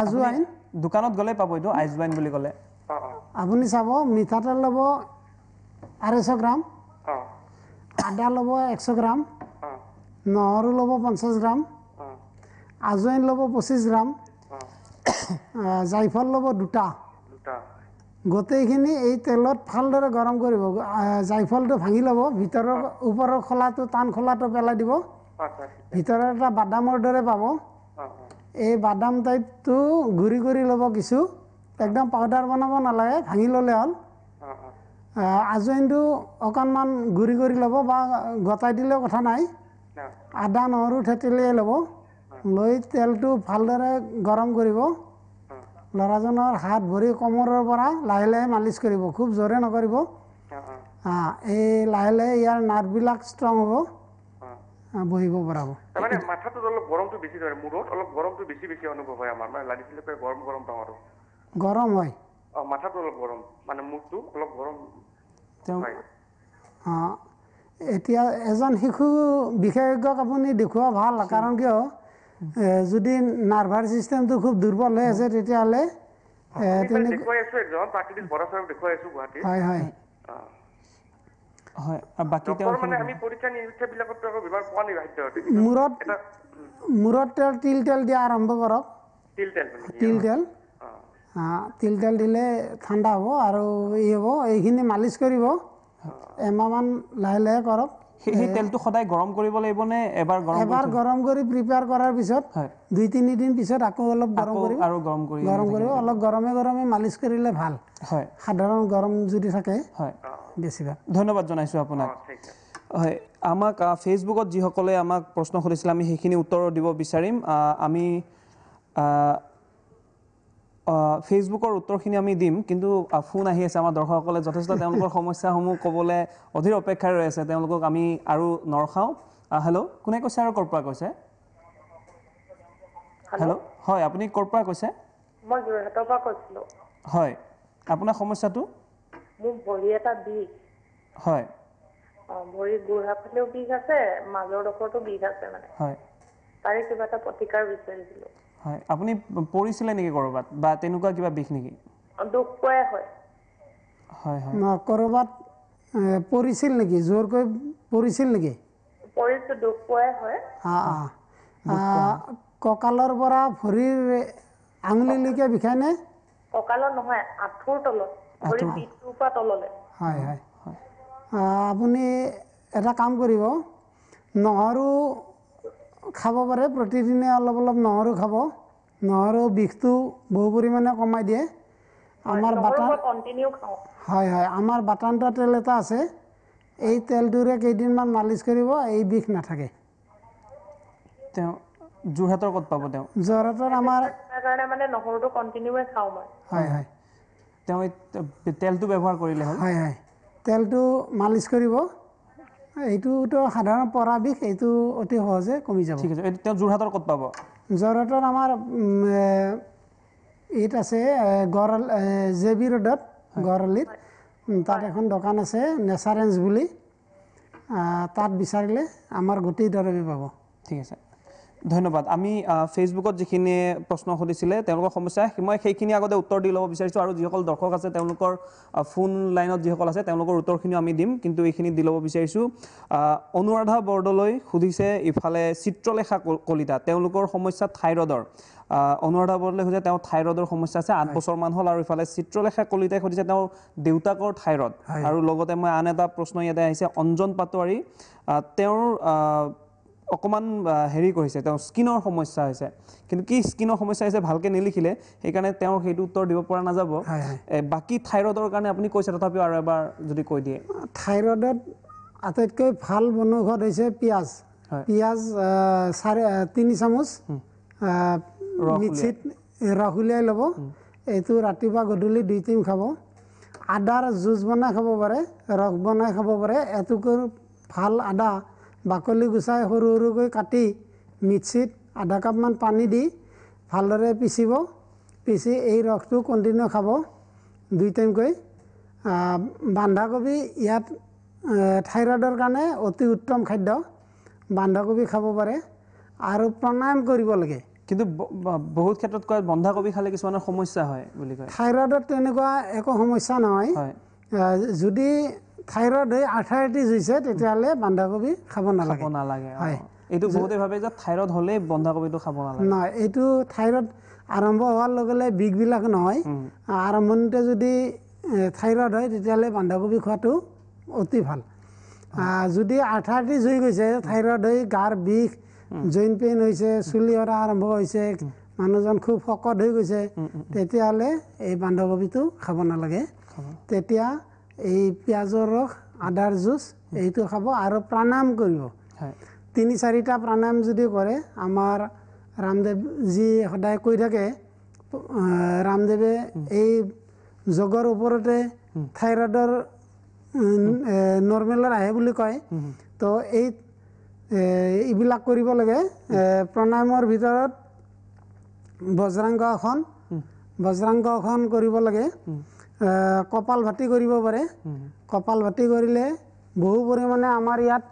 আজৱাইন দোকানত গ'লে পাব এইটো আজৱাইন বুলি ক'লে আপুনি চাব মিঠাতেল ল'ব 250 গ্ৰাম আদা ল'ব 100 গ্ৰাম নহৰু ল'ব 50 গ্ৰাম আজৱাইন ল'ব 25 গ্ৰাম জাইফল ল'ব 2টা গোটেইখিনি এই তেলত ভালদৰে গৰম কৰিব জাইফলটো ভাঙি ল'ব ভিতৰৰ ওপৰৰ খোলাটো টান খোলাটো পেলাই দিব ভিতৰত এটা বাদামৰ দৰে পাব এই বাদাম টাইপটো গুৰি কৰি ল'ব কিছু একদম পাউডাৰ বনাব নালাগে ভাঙি ল'লে হ'ল আজৱাইনটো অকণমান গুৰি কৰি ল'ব বা গটাই দিলেও কথা নাই আদা নহৰু থেতেলিয়াই ল'ব লৈ তেলটো ভালদৰে গৰম কৰিব ল'ৰাজনৰ হাত ভৰি কোমৰৰ পৰা লাহে লাহে মালিচ কৰিব খুব জোৰে নকৰিব এই লাহে লাহে ইয়াৰ নাৰ্ভবিলাক ষ্ট্ৰং হ'ব বহিব পৰা হ'ব মানে মাথাটোত অলপ গৰমটো বেছি ধৰে মূৰত অলপ গৰমটো বেছি বেছি অনুভৱ হয় আমাৰ মানে লাগিছিলে গৰম গৰম পাওঁ আৰু গৰম হয় মাথাটো অলপ গৰম মানে মূৰটো অলপ গৰম হয় এতিয়া এজন শিশু বিশেষজ্ঞক আপুনি দেখুওৱা ভাল কাৰণ কিয় যদি নাৰ্ভাৰ চিষ্টেমটো খুব দুৰ্বল হৈ আছে তেতিয়াহ'লে হয় হয় মূৰত তিল তেল দিয়া আৰম্ভ কৰক তিল তেল দিলে ঠাণ্ডা হ'ব আৰু হ'ব এইখিনি মালিচ কৰিব এমাহমান লাহে লাহে কৰক সেই তেলটো সদায় গৰম কৰিব লাগিব নে এবাৰ গৰম কৰি প্ৰিপেয়াৰ কৰাৰ পিছত 2-3 দিন পিছত আকৌ অলপ গৰম কৰিব আৰু গৰম কৰিব অলপ গৰমে মালিচ কৰিলে ভাল হয় সাধাৰণ গৰম যদি থাকে হয় বেছিভাগ ধন্যবাদ জনাইছোঁ আপোনাক হয় আমাক ফেচবুকত যিসকলে আমাক প্ৰশ্ন সুধিছিলে আমি সেইখিনি উত্তৰ দিব বিচাৰিম আমি ফেচবুকৰ উত্তৰখিনি আমি দিম কিন্তু ফোন আহি আছে আমাৰ দৰ্শকসকলে যথেষ্ট তেওঁলোকৰ সমস্যাসমূহ ক'বলৈ অধীৰ অপেক্ষাৰে ৰৈ আছে তেওঁলোকক আমি আৰু নৰখাওঁ হেল্ল' কোনে কৈছে আৰু ক'ৰ পৰা কৈছে হেল্ল' হয় আপুনি ক'ৰ পৰা কৈছে মই যোৰহাটৰ পৰা কৈছিলোঁ হয় আপোনাৰ সমস্যাটো মোৰ ভৰি এটা বিষ হয় ভৰি গোড়া ফালেও বিষ আছে মাজৰ ডোখৰতো বিষ আছে মানে হয় তাৰে কিবা এটা প্ৰতিকাৰ বিচাৰিছিলোঁ হয় আপুনি পৰিছিলে নেকি ক'ৰবাত বা তেনেকুৱা কিবা বিষ নেকি দুখ পোৱাই হয় হয় হয় ক'ৰবাত পৰিছিল নেকি জোৰকৈ পৰিছিল নেকি পৰিছোঁ দুখ পোৱাই হয় কঁকালৰ পৰা ভৰিৰ আঙুলিলৈকে বিষায়নে কঁকালৰ নহয় আঁঠুৰ তলত ভৰি পিঠটোৰ পৰা তললৈ হয় হয় আপুনি এটা কাম কৰিব নহৰু খাব পাৰে প্ৰতিদিনে অলপ অলপ নহৰু খাব নহৰু বিষটো বহু পৰিমাণে কমাই দিয়ে আমাৰ হয় হয় আমাৰ বাটানটা তেল এটা আছে এই তেলটোৰে কেইদিনমান মালিচ কৰিব এই বিষ নাথাকে তেওঁ যোৰহাটৰ ক'ত পাব তেওঁ যোৰহাটৰ আমাৰ কাৰণে মানে নহৰুটো কণ্টিনিউৱে খাওঁ মই হয় হয় তেওঁ তেলটো ব্যৱহাৰ কৰিলে হ'ল হয় হয় তেলটো মালিচ কৰিব এইটোতো সাধাৰণ পৰা বিষ এইটো অতি সহজে কমি যাব ঠিক আছে তেওঁ যোৰহাটৰ ক'ত পাব যোৰহাটৰ আমাৰ ইয়াত আছে JB ৰোডত গড়আলিত তাত এখন দোকান আছে নেচাৰেঞ্চ বুলি তাত বিচাৰিলে আমাৰ গোটেই দৰৱে পাব ঠিক আছে ধন্যবাদ আমি ফেচবুকত যিখিনি প্ৰশ্ন সুধিছিলে তেওঁলোকৰ সমস্যা মই সেইখিনি আগতে উত্তৰ দি ল'ব বিচাৰিছোঁ আৰু যিসকল দৰ্শক আছে তেওঁলোকৰ ফোন লাইনত যিসকল আছে তেওঁলোকৰ উত্তৰখিনিও আমি দিম কিন্তু এইখিনি দি ল'ব বিচাৰিছোঁ অনুৰাধা বৰদলৈ সুধিছে ইফালে চিত্ৰলেখা কলিতা তেওঁলোকৰ সমস্যা থাইৰয়ডৰ অনুৰাধা বৰদলৈ সুধিছে তেওঁ থাইৰয়ডৰ সমস্যা আছে 8 বছৰমান হ'ল আৰু ইফালে চিত্ৰলেখা কলিতাই সুধিছে তেওঁৰ দেউতাকৰ থাইৰয়ড আৰু লগতে মই আন এটা প্ৰশ্ন ইয়াতে আহিছে অঞ্জন পাটোৱাৰী তেওঁৰ অকণমান হেৰি কৰিছে তেওঁ স্কিনৰ সমস্যা হৈছে কিন্তু কি স্কিনৰ সমস্যা হৈছে ভালকৈ নিলিখিলে সেইকাৰণে তেওঁৰ সেইটো উত্তৰ দিব পৰা নাযাব বাকী থাইৰয়ডৰ কাৰণে আপুনি কৈছে তথাপিও আৰু এবাৰ যদি কৈ দিয়ে থাইৰয়ডত আটাইতকৈ ভাল বনৌষধ হৈছে পিঁয়াজ 3 চামুচ মিক্সিত ৰস উলিয়াই ল'ব এইটো ৰাতিপুৱা গধূলি 2 টাইম খাব আদাৰ জুচ বনাই খাব পাৰে ৰস বনাই খাব পাৰে এটুকুৰ ভাল আদা বাকলি গুচাই সৰু সৰুকৈ কাটি মিক্সিত আধা কাপমান পানী দি ভালদৰে পিচিব পিচি এই ৰসটো কণ্টিনিউ খাব 2 টাইমকৈ বন্ধাকবি ইয়াত থাইৰয়ডৰ কাৰণে অতি উত্তম খাদ্য বন্ধাকবি খাব পাৰে আৰু প্ৰাণায়াম কৰিব লাগে কিন্তু বহুত ক্ষেত্ৰত কয় বন্ধাকবি খালে কিছুমানৰ সমস্যা হয় বুলি কয় থাইৰয়ডত তেনেকুৱা একো সমস্যা নহয় হয় যদি থাইৰয়ড আৰ্থৰাইটিছ হৈছে তেতিয়াহ'লে বন্ধাকবি খাব নালাগে হয় এইটো বহুতে ভাবে যে থাইৰয়ড হলে বন্ধাকবিটো খাব নালাগে নহয় এইটো থাইৰয়ড আৰম্ভ হোৱাৰ লগে লগে বিগবিলাক নহয় আৰম্ভণিতে যদি থাইৰয়ড হয় তেতিয়াহ'লে বন্ধাকবি খোৱাটো অতি ভাল যদি আৰ্থৰাইটিছ হৈ গৈছে থাইৰয়ড হৈ গাৰ বিষ জইন্ট পেইন হৈছে চুলি সৰা আৰম্ভ হৈছে মানুহজন খুব শকত হৈ গৈছে তেতিয়াহ'লে এই বন্ধাকবিটো খাব নালাগে তেতিয়া এই পিঁয়াজৰ ৰস আদাৰ জুচ এইটো খাব আৰু প্ৰাণায়াম কৰিব 3-4টা প্ৰাণায়াম যদি কৰে আমাৰ ৰামদেৱজী সদায় কৈ থাকে ৰামদেৱে এই যোগৰ ওপৰতে থাইৰয়ডৰ নৰ্মেলৰ আহে বুলি কয় তো এইবিলাক কৰিব লাগে প্ৰাণায়ামৰ ভিতৰত বজ্ৰাংগ আসন কৰিব লাগে কপাল ভাতি কৰিব পাৰে কপাল ভাতি কৰিলে বহু পৰিমাণে আমাৰ ইয়াত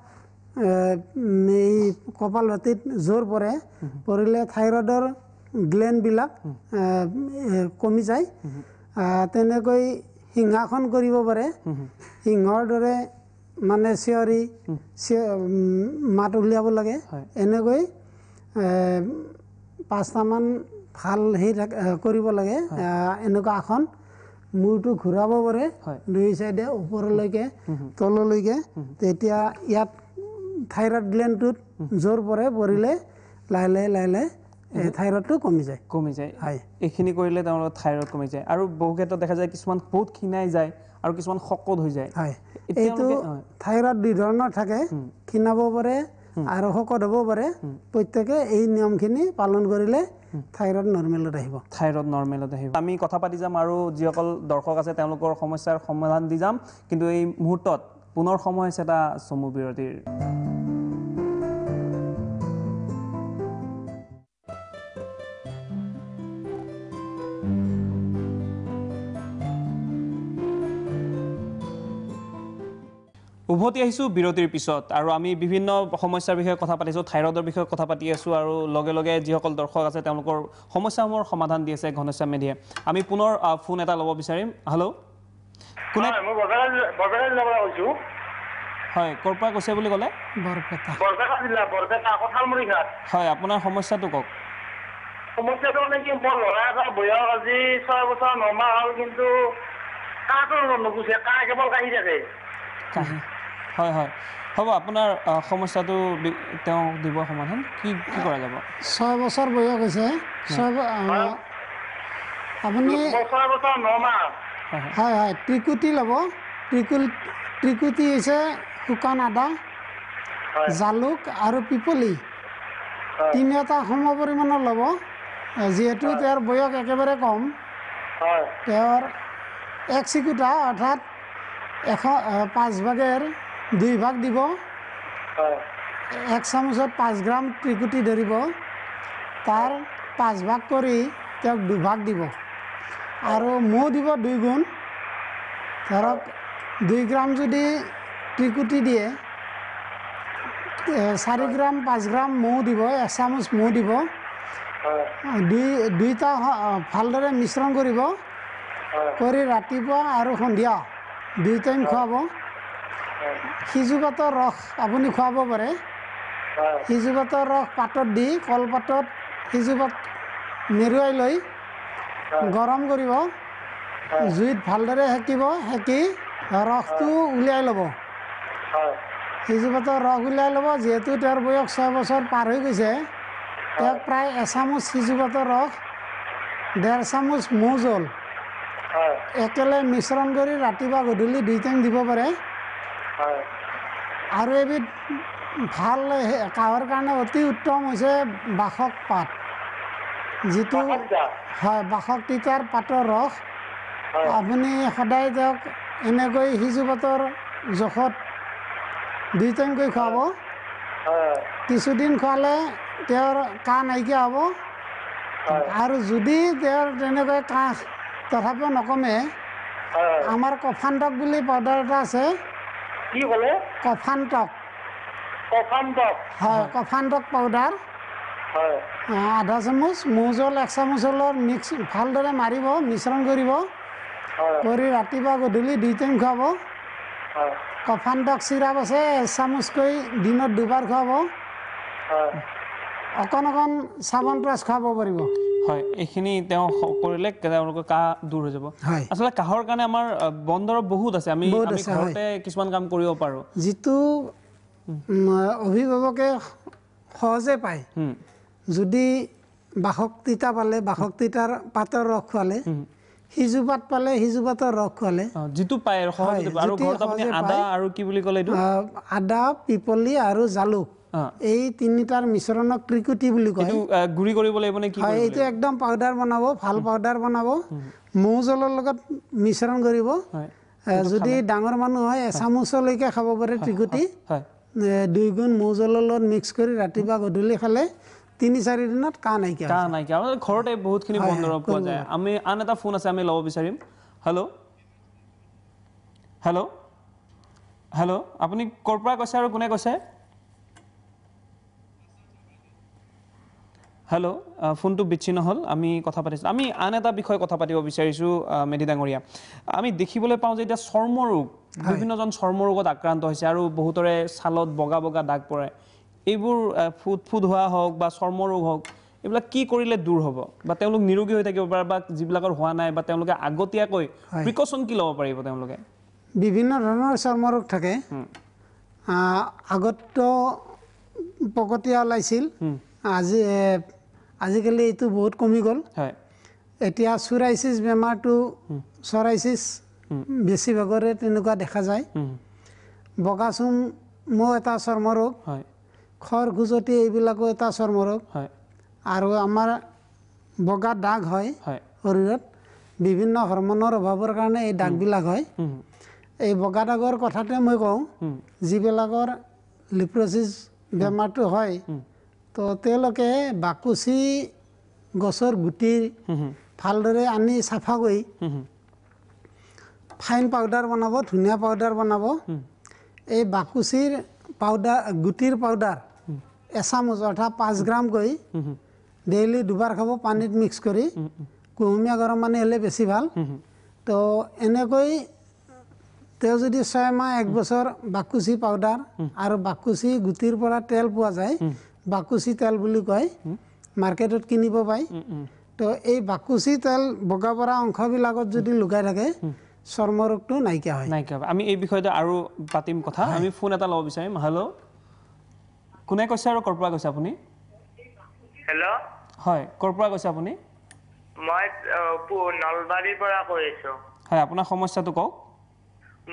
এই কপাল ভাতিত জোৰ পৰে পৰিলে থাইৰয়ডৰ গ্লেণ্ডবিলাক কমি যায় তেনেকৈ সিংহাসন কৰিব পাৰে সিংহৰ দৰে মানে চিঞৰি মাত উলিয়াব লাগে এনেকৈ 5টামান ভাল কৰিব লাগে এনেকুৱা আসন মূৰটো ঘূৰাব পাৰে 2 চাইডে ওপৰলৈকে তললৈকে তেতিয়া ইয়াত থাইৰয়ড গ্লেণ্ডটোত জোৰ পৰে পৰিলে লাহে লাহে থাইৰয়ডটো কমি যায় হয় এইখিনি কৰিলে তেওঁলোকৰ থাইৰয়ড কমি যায় আৰু বহু ক্ষেত্ৰত দেখা যায় কিছুমান বহুত ক্ষীণাই যায় আৰু কিছুমান শকত হৈ যায় হয় এইটো থাইৰয়ড 2 ধৰণৰ থাকে ক্ষীণাব পাৰে আৰু শকত হ'ব পাৰে প্ৰত্যেকে এই নিয়মখিনি পালন কৰিলে থাইৰয়ড নৰ্মেলত আহিব আমি কথা পাতি যাম আৰু যিসকল দৰ্শক আছে তেওঁলোকৰ সমস্যাৰ সমাধান দি যাম কিন্তু এই মুহূৰ্তত পুনৰ সময় আছে এটা চমু বিৰতিৰ উভতি আহিছোঁ বিৰতিৰ পিছত আৰু আমি বিভিন্ন সমস্যাৰ বিষয়ে কথা পাতিছোঁ থাইৰয়ডৰ বিষয়ে কথা পাতি আছোঁ আৰু লগে লগে যিসকল দৰ্শক আছে তেওঁলোকৰ সমস্যাসমূহৰ সমাধান দি আছে ঘনশ্যাম মেধিয়ে আমি পুনৰ ফোন এটা ল'ব বিচাৰিম হেল্ল' কোনে মই বৰপেটা জিলাৰ পৰা কৈছোঁ হয় ক'ৰ পৰা কৈছে বুলি ক'লে বৰপেটা জিলা বৰপেটা কঁঠালমুৰি ঘাট হয় আপোনাৰ সমস্যাটো কওক সমস্যাটো মানে কি মোৰ ল'ৰা এটা বয়স আজি 6 বছৰ 9 মাহ হ'ল কিন্তু কাহটো নুগুছে কাহ কেৱল কাহি থাকে হয় হয় হ'ব আপোনাৰ সমস্যাটো তেওঁ দিব সমাধান কি কৰা যাব 6 বছৰ বয়স হৈছে আপুনি 6 বছৰ 9 মাহ হয় হয় ত্ৰিকুটি ল'ব ত্ৰিকুটি হৈছে শুকান আদা জালুক আৰু পিপলি 3টা সম পৰিমাণৰ ল'ব যিহেতু তেওঁৰ বয়স একেবাৰে কম তেওঁৰ 1 চিকুটা অৰ্থাৎ 5 ভাগেৰ 2 ভাগ দিব 1 চামুচত 5 গ্ৰাম ত্ৰিকুটি ধৰিব তাৰ 5 ভাগ কৰি তেওঁক 2 ভাগ দিব আৰু মৌ দিব 2 গুণ ধৰক 2 গ্ৰাম যদি ত্ৰিকুটি দিয়ে 4 গ্ৰাম 5 গ্ৰাম মৌ দিব 1 চামুচ মৌ দিব দুইটা ভালদৰে মিশ্ৰণ কৰিব কৰি ৰাতিপুৱা আৰু সন্ধিয়া 2 টাইম খুৱাব সিজুপাতৰ ৰস আপুনি খুৱাব পাৰে সিজুপাতৰ ৰস পাতত দি কলপাতত সিজুপাত মেৰুৱাই লৈ গৰম কৰিব জুইত ভালদৰে সেকি ৰসটো উলিয়াই ল'ব সিজুপাতৰ ৰস উলিয়াই ল'ব যিহেতু তেওঁৰ বয়স 6 বছৰ পাৰ হৈ গৈছে তেওঁক প্ৰায় 1 চামুচ সিজুপাতৰ ৰস 1.5 চামুচ মৌ জল একেলগে মিশ্ৰণ কৰি ৰাতিপুৱা গধূলি 2 টাইম দিব পাৰে আৰু এবিধ ভাল কাহৰ কাৰণে অতি উত্তম হৈছে বাসক পাত যিটো হয় বাসক তিতাৰ পাতৰ ৰস আপুনি সদায় তেওঁক এনেকৈ সিজুপাতৰ জোখত 2 টাইমকৈ খুৱাব কিছুদিন খোৱালে তেওঁৰ কাহ নাইকিয়া হ'ব আৰু যদি তেওঁৰ তেনেকৈ কাহ তথাপিও নকমে আমাৰ কফান্তক বুলি পাউডাৰ এটা আছে কি ক'লে কফান্তক কফান্তক হয় কফান্তক পাউডাৰ হয় আধা চামুচ মৌ জল 1 চামুচৰ লগত মিক্স ভালদৰে মাৰিব মিশ্ৰণ কৰিব কৰি ৰাতিপুৱা গধূলি 2 টাইম খুৱাব কফান্তক চিৰাপ আছে 1 চামুচকৈ দিনত 2 বাৰ খুৱাব অকণ অকণ চাবোন ব্ৰাছ খুৱাব পাৰিব হয় এইখিনি তেওঁ কৰিলে তেওঁলোকৰ কাহ দূৰ হৈ যাব আচলতে কাহৰ কাৰণে আমাৰ বন দৰৱ বহুত আছে আমি ঘৰতে কিছুমান কাম কৰিব পাৰোঁ যিটো অভিভাৱকে সহজে পায় যদি বাহক তিতা পালে বাহক তিতাৰ পাতৰ ৰস খুৱালে সিজু পাত পালে সিজু পাতৰ ৰস খুৱালে যিটো পায় আৰু ঘৰত আপুনি আদা আৰু কি বুলি ক'লে এইটো আদা পিপলি আৰু জালুক এই তিনিটাৰ মিশ্ৰণক ত্ৰিকুটি বুলি কয় গুড়ি কৰিব লাগিব নে কি হয় এইটো একদম পাউডাৰ বনাব ভাল পাউডাৰ বনাব মৌ জলৰ লগত মিশ্ৰণ কৰিব যদি ডাঙৰ মানুহ হয় 1 চামুচলৈকে খাব পাৰে ত্ৰিকুটি 2 গুণ মৌ জলৰ লগত মিক্স কৰি ৰাতিপুৱা গধূলি খালে 3-4 দিনত কাহ নাইকিয়া ঘৰতে বহুতখিনি বন দৰৱ পোৱা যায় আমি আন এটা ফোন আছে আমি ল'ব বিচাৰিম হেল্ল' হেল্ল' হেল্ল' আপুনি ক'ৰ পৰা কৈছে আৰু কোনে কৈছে হেল্ল' ফোনটো বিচ্ছিন্ন হ'ল আমি কথা পাতিছোঁ আমি আন এটা বিষয়ে কথা পাতিব বিচাৰিছোঁ মেধি ডাঙৰীয়া আমি দেখিবলৈ পাওঁ যে এতিয়া চৰ্মৰোগ বিভিন্নজন চৰ্মৰোগত আক্ৰান্ত হৈছে আৰু বহুতৰে ছালত বগা বগা দাগ পৰে এইবোৰ ফুট হোৱা হওক বা চৰ্মৰোগ হওক এইবিলাক কি কৰিলে দূৰ হ'ব বা তেওঁলোক নিৰোগী হৈ থাকিব পাৰে বা যিবিলাকৰ হোৱা নাই বা তেওঁলোকে আগতীয়াকৈ প্ৰিকশ্যন কি ল'ব পাৰিব তেওঁলোকে বিভিন্ন ধৰণৰ চৰ্মৰোগ থাকে আগত পকতীয়া ওলাইছিল আজিকালি এইটো বহুত কমি গ'ল এতিয়া চুৰাইচিছ বেমাৰটো চৰাইচিছ বেছিভাগৰে তেনেকুৱা দেখা যায় বগাচুম এটা চৰ্মৰোগ খৰ খুজতি এইবিলাকো এটা চৰ্মৰোগ আৰু আমাৰ বগা দাগ হয় শৰীৰত বিভিন্ন হৰমনৰ অভাৱৰ কাৰণে এই দাগবিলাক হয় এই বগা দাগৰ কথাতে মই কওঁ যিবিলাকৰ লিপ্ৰচিছ বেমাৰটো হয় তো তেওঁলোকে বাকুচি গছৰ গুটি ভালদৰে আনি চাফা কৰি ফাইন পাউডাৰ বনাব ধুনীয়া পাউডাৰ বনাব এই বাকুচিৰ পাউডাৰ গুটিৰ পাউডাৰ 1 চামুচ অৰ্থাৎ 5 গ্ৰামকৈ ডেইলি 2 বাৰ খাব পানীত মিক্স কৰি কুহুমীয়া গৰম পানী হ'লে বেছি ভাল তো এনেকৈ তেওঁ যদি 6 মাহ 1 বছৰ বাকুচি পাউডাৰ আৰু বাকুচি গুটিৰ পৰা তেল পোৱা যায় বাকুচি তেল বুলি কয় মাৰ্কেটত কিনিব পায় তো এই বাকুচি তেল বগা পৰা অংশবিলাকত যদি লুকাই থাকে চৰ্মৰোগটো নাইকিয়া হয় আমি এই বিষয়তে আৰু পাতিম কথা আমি ফোন এটা ল'ব বিচাৰিম হেল্ল' কোনে কৈছে আৰু ক'ৰ পৰা কৈছে আপুনি হেল্ল' হয় ক'ৰ পৰা কৈছে আপুনি মই নলবাৰীৰ পৰা কৈ আছোঁ হয় আপোনাৰ সমস্যাটো কওক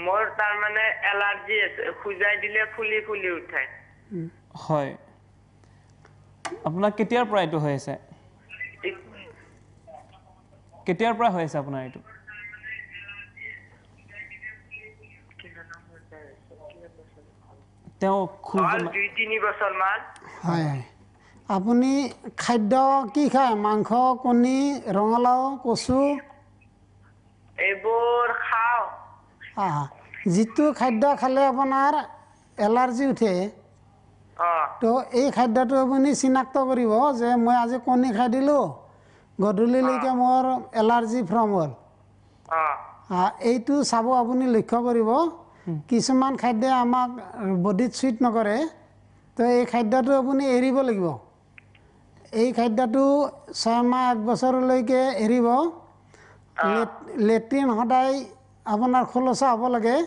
মোৰ তাৰমানে এলাৰ্জি আছে খুজাই দিলে ফুলি ফুলি উঠে হয় আপোনাৰ কেতিয়াৰ পৰা এইটো হৈ আছে কেতিয়াৰ পৰা হৈ আছে আপোনাৰ এইটো তেওঁ 2-3 বছৰমান হয় আপুনি খাদ্য কি খায় মাংস কণী ৰঙালাও কচু এইবোৰ খাওঁ যিটো খাদ্য খালে আপোনাৰ এলাৰ্জি উঠে তো এই খাদ্যটো আপুনি চিনাক্ত কৰিব যে মই আজি কণী খাই দিলোঁ গধূলিলৈকে মোৰ এলাৰ্জি ফ্ৰম হ'ল এইটো চাব আপুনি লক্ষ্য কৰিব কিছুমান খাদ্যই আমাক বডিত চুইট নকৰে তো এই খাদ্যটো আপুনি এৰিব লাগিব এই খাদ্যটো 6 মাহ 1 বছৰলৈকে এৰিব লেট্ৰিন সদায় আপোনাৰ খোলচা হ'ব লাগে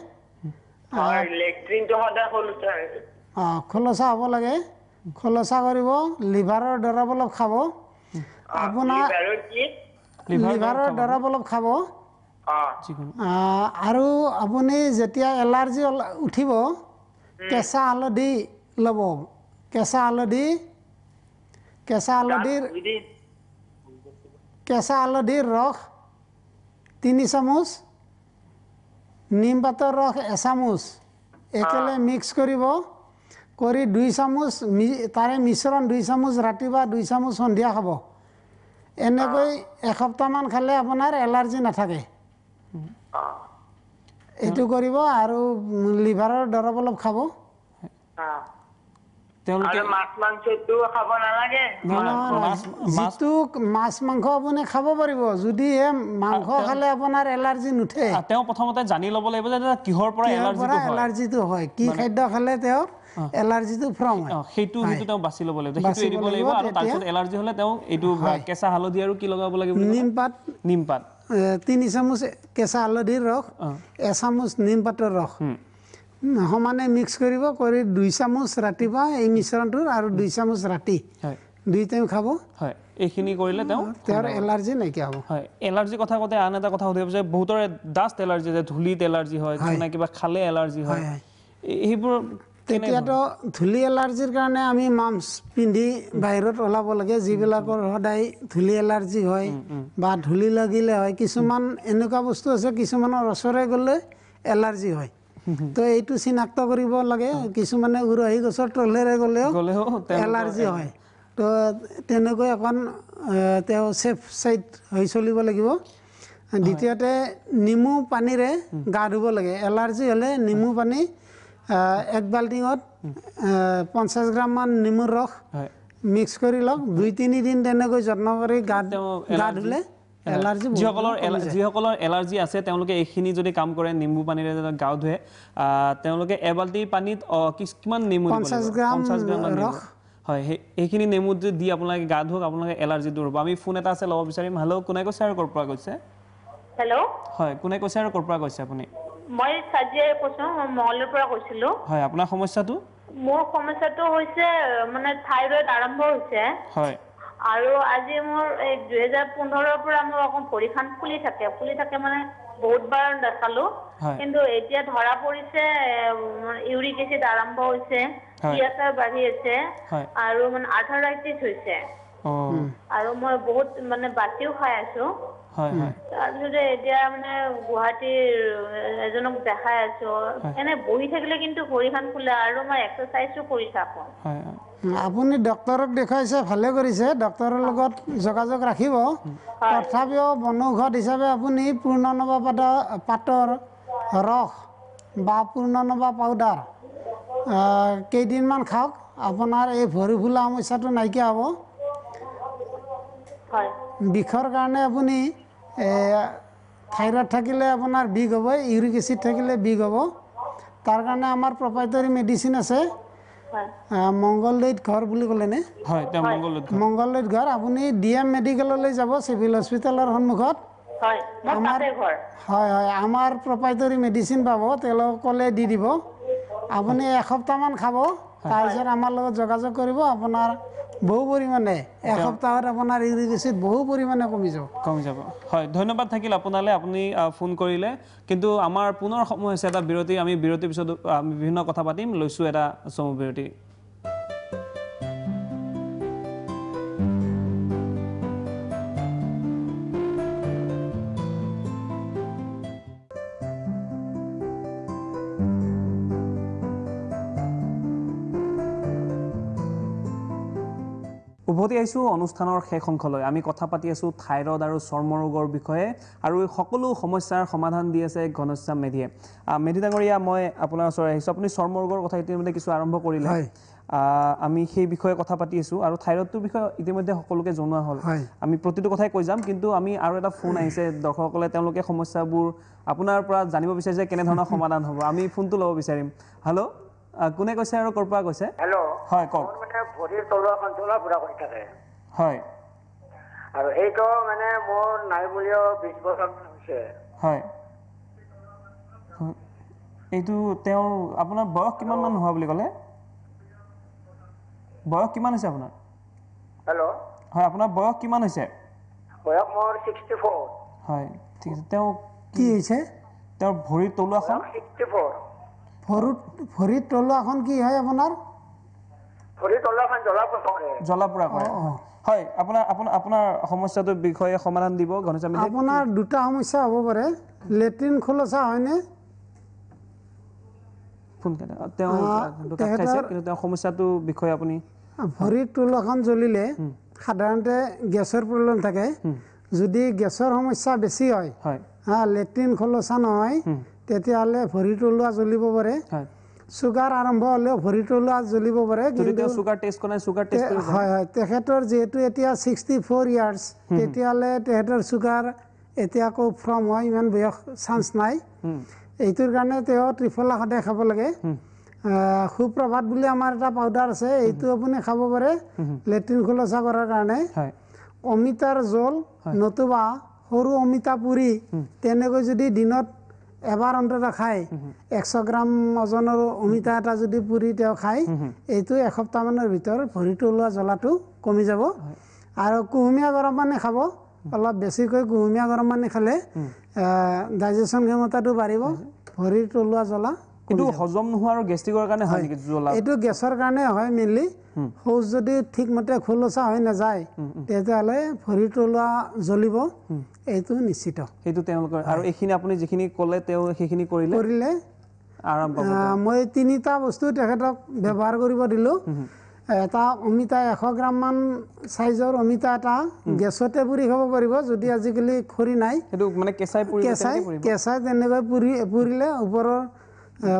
খোলচা হ'ব লাগে খোলচা কৰিব লিভাৰৰ দৰৱ অলপ খাব আপোনাৰ লিভাৰৰ দৰৱ অলপ খাব আৰু আপুনি যেতিয়া এলাৰ্জি উঠিব কেঁচা হালধি ল'ব কেঁচা হালধিৰ ৰস 3 চামুচ নিম পাতৰ ৰস 1 চামুচ একেলগে মিক্স কৰিব কৰি 2 চামুচ তাৰে মিশ্ৰণ 2 চামুচ ৰাতিপুৱা 2 চামুচ সন্ধিয়া খাব এনেকৈ এসপ্তাহমান খালে আপোনাৰ এলাৰ্জি নাথাকে এইটো কৰিব আৰু লিভাৰৰ দৰৱ অলপ খাব আৰু মাছ মাংসটো খাব নালাগে যিটো মাছ মাংস আপুনি খাব পাৰিব যদি মাংস খালে আপোনাৰ এলাৰ্জি নুঠে তেওঁ প্ৰথমতে জানি ল'ব লাগিব যে কিহৰ পৰা এলাৰ্জিটো হয় কি খাদ্য খালে তেওঁৰ এলাৰ্জিটো ফ্ৰম হয় সেইটো তেওঁ বাছি ল'ব লাগিব সেইটো এৰিব লাগিব আৰু তাৰপিছত এলাৰ্জি হ'লে তেওঁ এইটো কেঁচা হালধি আৰু কি লগাব লাগিব নিমপাত 3 চামুচ কেঁচা হালধিৰ ৰস 1 চামুচ নিমপাতৰ ৰস সমানে মিক্স কৰিব কৰি 2 চামুচ ৰাতিপুৱা এই মিশ্ৰণটোৰ আৰু 2 চামুচ ৰাতি 2 টাইম খাব হয় এইখিনি কৰিলে তেওঁৰ এলাৰ্জি নাইকিয়া হ'ব হয় এলাৰ্জি কথা কওঁতে আন এটা কথা সুধিব যে বহুতৰে ডাষ্ট এলাৰ্জি যে ধূলিত এলাৰ্জি হয় কিছুমানে কিবা খালে এলাৰ্জি হয় এইবোৰ তেতিয়াতো ধূলি এলাৰ্জিৰ কাৰণে আমি মাস্ক পিন্ধি বাহিৰত ওলাব লাগে যিবিলাকৰ সদায় ধূলি এলাৰ্জি হয় বা ধূলি লাগিলে হয় কিছুমান এনেকুৱা বস্তু আছে কিছুমানৰ ওচৰে গ'লে এলাৰ্জি হয় তো এইটো চিনাক্ত কৰিব লাগে কিছুমানে উৰহি গছৰ তলেৰে গ'লেও এলাৰ্জি হয় তো তেনেকৈ অকণ তেওঁ ছেফ ছাইড হৈ চলিব লাগিব দ্বিতীয়তে নেমু পানীৰে গা ধুব লাগে এলাৰ্জি হ'লে নেমু পানী 1 বাল্টিঙত 50 গ্ৰামমান নেমুৰ ৰস মিক্স কৰি লওক 2-3 দিন তেনেকৈ যত্ন কৰি গা ধুলে যিসকলৰ এলাৰ্জি আছে তেওঁলোকে এইখিনি যদি কাম কৰে নেমু পানীৰে গা ধুৱে তেওঁলোকে এবাল্টি পানীত কিমান নেমু 50 গ্ৰাম ৰস হয় এইখিনি নেমু দি আপোনালোকে গা ধুওক আপোনালোকে এলাৰ্জি দূৰ হ'ব আমি ফোন এটা আছে ল'ব বিচাৰিম হেল্ল' কোনে কৈছে আৰু ক'ৰ পৰা কৈছে হেল্ল' হয় কোনে কৈছে আৰু ক'ৰ পৰা কৈছে আপুনি মই সাজিয়াই কৈছোঁ মই মহলৰ পৰা কৈছিলোঁ হয় আপোনাৰ সমস্যাটো মোৰ সমস্যাটো হৈছে মানে থাইৰয়েড আৰম্ভ হৈছে হয় আৰু আজি মোৰ এই 2015ৰ পৰা মোৰ অকণ ভৰিখন ফুলি থাকে মানে বহুতবাৰ দেখালো কিন্তু এতিয়া ধৰা পৰিছে ইউৰিক এচিড আৰম্ভ হৈছে ক্ৰিয়েটাৰ বাঢ়ি আছে আৰু মানে আৰ্থৰাইটিছ হৈছে আৰু মই বহুত মানে বাতিও খাই আছো তাৰপিছতে এতিয়া মানে গুৱাহাটীৰ এজনক দেখাই আছো এনে বহি থাকিলে কিন্তু ভৰিখন ফুলে আৰু মই এক্সাৰচাইজো কৰি থাকো আপুনি ডক্টৰক দেখাইছে ভালে কৰিছে ডক্টৰৰ লগত যোগাযোগ ৰাখিব তথাপিও বনৌষধ হিচাপে আপুনি পূৰ্ণনৱা পাতৰ ৰস বা পূৰ্ণনৱা পাউডাৰ কেইদিনমান খাওক আপোনাৰ এই ভৰি ফুলা সমস্যাটো নাইকিয়া হ'ব বিষৰ কাৰণে আপুনি থাইৰয়েড থাকিলে আপোনাৰ বিষ হ'ব ইউৰিক এচিড থাকিলে বিষ হ'ব তাৰ কাৰণে আমাৰ প্ৰপাইটৰী মেডিচিন আছে মংগলদৈত ঘৰ বুলি ক'লেনে মংগলদৈত ঘৰ আপুনি ডিএম মেডিকেললৈ যাব চিভিল হস্পিটেলৰ সন্মুখত আমাৰ প্ৰপাইটৰী মেডিচিন পাব তেওঁলোকক ক'লে দি দিব আপুনি এসপ্তাহমান খাব তাৰপিছত আমাৰ লগত যোগাযোগ কৰিব আপোনাৰ বহু পৰিমাণে এসপ্তাহত আপোনাৰ ইউৰিক এচিড বহু পৰিমাণে কমি যাব হয় ধন্যবাদ থাকিল আপোনালৈ আপুনি ফোন কৰিলে কিন্তু আমাৰ পুনৰ সময় হৈছে এটা বিৰতি আমি বিৰতিৰ পিছত আমি বিভিন্ন কথা পাতিম লৈছোঁ এটা চমু বিৰতি উভতি আহিছোঁ অনুষ্ঠানৰ শেষ অংশলৈ আমি কথা পাতি আছোঁ থাইৰয়েড আৰু চৰ্ম ৰোগৰ বিষয়ে আৰু সকলো সমস্যাৰ সমাধান দি আছে ঘনশ্যাম মেধিয়ে মেধি ডাঙৰীয়া মই আপোনাৰ ওচৰলৈ আহিছোঁ আপুনি চৰ্ম ৰোগৰ কথা ইতিমধ্যে কিছু আৰম্ভ কৰিলে আমি সেই বিষয়ে কথা পাতি আছোঁ আৰু থাইৰয়েডটোৰ বিষয়ে ইতিমধ্যে সকলোকে জনোৱা হ'ল আমি প্ৰতিটো কথাই কৈ যাম কিন্তু আমি আৰু এটা ফোন আহিছে দৰ্শকসকলে তেওঁলোকে সমস্যাবোৰ আপোনাৰ পৰা জানিব বিচাৰিছে কেনেধৰণৰ সমাধান হ'ব আমি ফোনটো ল'ব বিচাৰিম হেল্ল' কোনে কৈছে আৰু ক'ৰ পৰা কৈছে হেল্ল' হয় কওক মানে ভৰিৰ তলুৱা অঞ্চলৰ বুঢ়া কৰি থাকে হয় আৰু এইটো মানে মোৰ নাই বুলিও 20 বছৰ হৈছে হয় এইটো তেওঁৰ আপোনাৰ বয়স কিমান মান হোৱা বুলি ক'লে বয়স কিমান হৈছে আপোনাৰ হেল্ল' হয় আপোনাৰ বয়স কিমান হৈছে বয়স মোৰ 64 হয় ঠিক আছে তেওঁ কি হৈছে তেওঁৰ ভৰিৰ তলুৱাখন 64 ভৰিৰ তলুৱাখন কি হয় আপোনাৰ ভৰিৰ তলুৱাখন জ্বলা-পোৰা কৰে হয় আপোনাৰ সমস্যাটোৰ বিষয়ে সমাধান দিব ঘনশ্যাম মেধি আপোনাৰ দুটা সমস্যা হ'ব পাৰে লেট্ৰিন খোলসা হয়নে ফোন কাটে তেওঁ কিন্তু কাট খাইছে কিন্তু তেওঁৰ সমস্যাটো বিষয়ে আপুনি ভৰিৰ তলুৱাখন জ্বলিলে সাধাৰণতে গেছৰ প্ৰব্লেম থাকে যদি গেছৰ সমস্যা বেছি হয় লেট্ৰিন খোলোচা নহয় তেতিয়াহ'লে ভৰিৰ তলুৱা জ্বলিব পাৰে সুগাৰ আৰম্ভ হ'লেও ভৰিৰ তলুৱা জ্বলিব পাৰে কিন্তু সুগাৰ টেষ্ট কৰে সুগাৰ টেষ্ট কৰি হয় তেখেতৰ যেহেতু এতিয়া 64 ইয়াৰ্ছ তেতিয়াহ'লে তেখেতৰ সুগাৰ এতিয়া আকৌ ফ্ৰম হয় ইমান বয়স চান্স নাই এইটোৰ কাৰণে তেওঁ ত্ৰিফলা সদায় খাব লাগে সুপ্ৰভাত বুলি আমাৰ এটা পাউডাৰ আছে এইটো আপুনি খাব পাৰে লেট্ৰিন খোলোচা কৰাৰ কাৰণে অমিতাৰ জল নতুবা সৰু অমিতা পুৰি তেনেকৈ যদি দিনত এবাৰ অন্তত খায় 100 গ্ৰাম ওজনৰ অমিতা এটা যদি পুৰি তেওঁ খায় এইটো এসপ্তাহমানৰ ভিতৰত ভৰি তলুৱা জ্বলাটো কমি যাব আৰু কুহুমীয়া গৰম পানী খাব অলপ বেছিকৈ কুহুমীয়া গৰম পানী খালে ডাইজেশ্যন ক্ষমতাটো বাঢ়িব ভৰিৰ তলুৱা জ্বলা কিন্তু হজম নোহোৱা আৰু গেষ্ট্ৰিকৰ কাৰণে হয় নেকি জ্বলা এইটো গেছৰ কাৰণে হয় মেইনলি শৌচ যদি ঠিকমতে খোলোচা হৈ নাযায় তেতিয়াহ'লে ভৰিৰ তলুৱা জ্বলিব এইটো নিশ্চিত সেইটো তেওঁলোকৰ আৰু এইখিনি আপুনি যিখিনি ক'লে তেওঁ সেইখিনি কৰিলে আৰাম পাব মই 3টা বস্তু তেখেতক ব্যৱহাৰ কৰিব দিলোঁ এটা অমিতা 100 গ্ৰামমান চাইজৰ অমিতা এটা গেছতে পুৰি খাব পাৰিব যদি আজিকালি খৰি নাই সেইটো মানে কেঁচাই তেনেকৈ পুৰিলে ওপৰৰ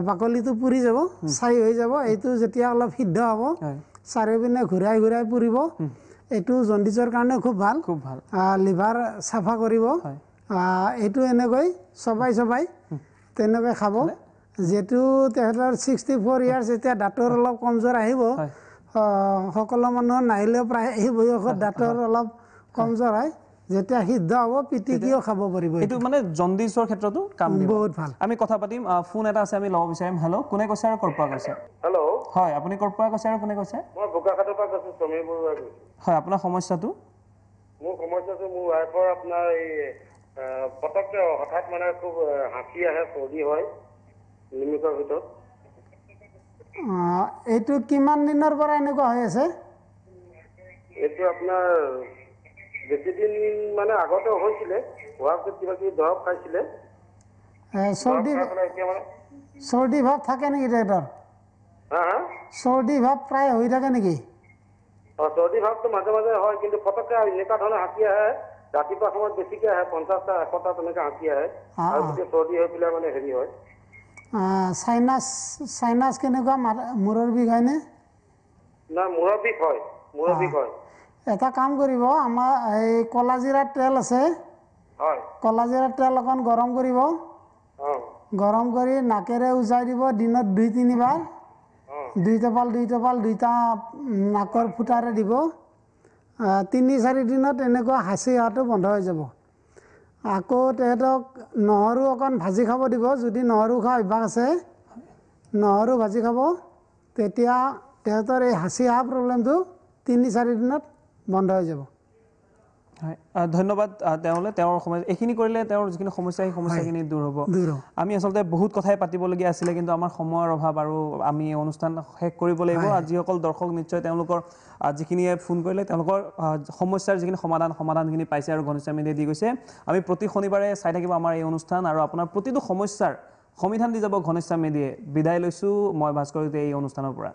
বাকলিটো পুৰি যাব ছাই হৈ যাব এইটো যেতিয়া অলপ সিদ্ধ হ'ব চাৰিওপিনে ঘূৰাই ঘূৰাই পুৰিব এইটো জণ্ডিছৰ কাৰণে খুব ভাল লিভাৰ চাফা কৰিব এইটো এনেকৈ চবাই তেনেকৈ খাব যেহেতু তেখেতৰ 64 ইয়াৰ্ছ এতিয়া দাঁতৰ অলপ কমজোৰ আহিব সকলো মানুহৰ নাহিলেও প্ৰায় এই বয়সত দাঁতৰ অলপ কমজোৰ হয় যেতিয়া সিদ্ধ হ'ব পিটিকিও খাব পাৰিব এইটো মানে জণ্ডিছৰ ক্ষেত্ৰতো কাম দিব বহুত ভাল আমি কথা পাতিম ফোন এটা আছে আমি ল'ব বিচাৰিম হেল্ল' কোনে কৈছে আৰু ক'ৰ পৰা কৈছে হেল্ল' হয় আপুনি ক'ৰ পৰা কৈছে আৰু কোনে কৈছে মই বোকাখাটৰ পৰা কৈছোঁ সমীৰ বৰুৱাই কৈছোঁ হয় আপোনাৰ সমস্যাটো মোৰ সমস্যাটো মোৰ ৱাইফৰ আপোনাৰ এই পটককৈ হঠাৎ মানে খুব হাঁচি আহে চৰ্দি হয় লিমিটৰ ভিতৰত এইটো কিমান দিনৰ পৰা এনেকুৱা হৈ আছে এইটো আপোনাৰ বেছি দিন মানে আগতে হৈছিলে হোৱাৰ পিছত কিবা কিবি দৰৱ খাইছিলে চৰ্দি ভাৱ থাকে নেকি তেখেতৰ চৰ্দি ভাৱ প্ৰায় হৈ থাকে নেকি চৰ্দি ভাৱটো মাজে মাজে হয় কিন্তু ফটককৈ এনেকুৱা ধৰণে হাঁচি আহে ৰাতিপুৱা সময়ত বেছিকৈ আহে 50টা 100টা তেনেকৈ হাঁচি আহে আৰু গোটেই চৰ্দি হৈ পেলাই মানে হেৰি হয় চাইনাছ কেনেকুৱা মূৰৰ বিষ হয়নে না মূৰৰ বিষ হয় এটা কাম কৰিব আমাৰ এই কলাজিৰা তেল আছে কলাজিৰা তেল অকণ গৰম কৰিব গৰম কৰি নাকেৰে উজাই দিব দিনত 2-3 বাৰ 2 টোপাল 2টা নাকৰ ফুটাৰে দিব 3-4 দিনত এনেকুৱা হাঁচি অহাটো বন্ধ হৈ যাব আকৌ তেহেঁতক নহৰু অকণ ভাজি খাব দিব যদি নহৰু খোৱা অভ্যাস আছে নহৰু ভাজি খাব তেতিয়া তেহেঁতৰ এই হাঁচি অহা প্ৰব্লেমটো 3-4 দিনত বন্ধ হৈ যাব হয় ধন্যবাদ তেওঁলৈ তেওঁৰ এইখিনি কৰিলে তেওঁৰ যিখিনি সমস্যা সেই সমস্যাখিনি দূৰ হ'ব আমি আচলতে বহুত কথাই পাতিবলগীয়া আছিলে কিন্তু আমাৰ সময়ৰ অভাৱ আৰু আমি এই অনুষ্ঠান শেষ কৰিব লাগিব যিসকল দৰ্শক নিশ্চয় তেওঁলোকৰ যিখিনিয়ে ফোন কৰিলে তেওঁলোকৰ সমস্যাৰ যিখিনি সমাধানখিনি পাইছে আৰু ঘনশ্যাম মেধিয়ে দি গৈছে আমি প্ৰতি শনিবাৰে চাই থাকিব আমাৰ এই অনুষ্ঠান আৰু আপোনাৰ প্ৰতিটো সমস্যাৰ সমাধান দি যাব ঘনশ্যাম মেধিয়ে বিদায় লৈছোঁ মই ভাস্কৰ এই অনুষ্ঠানৰ পৰা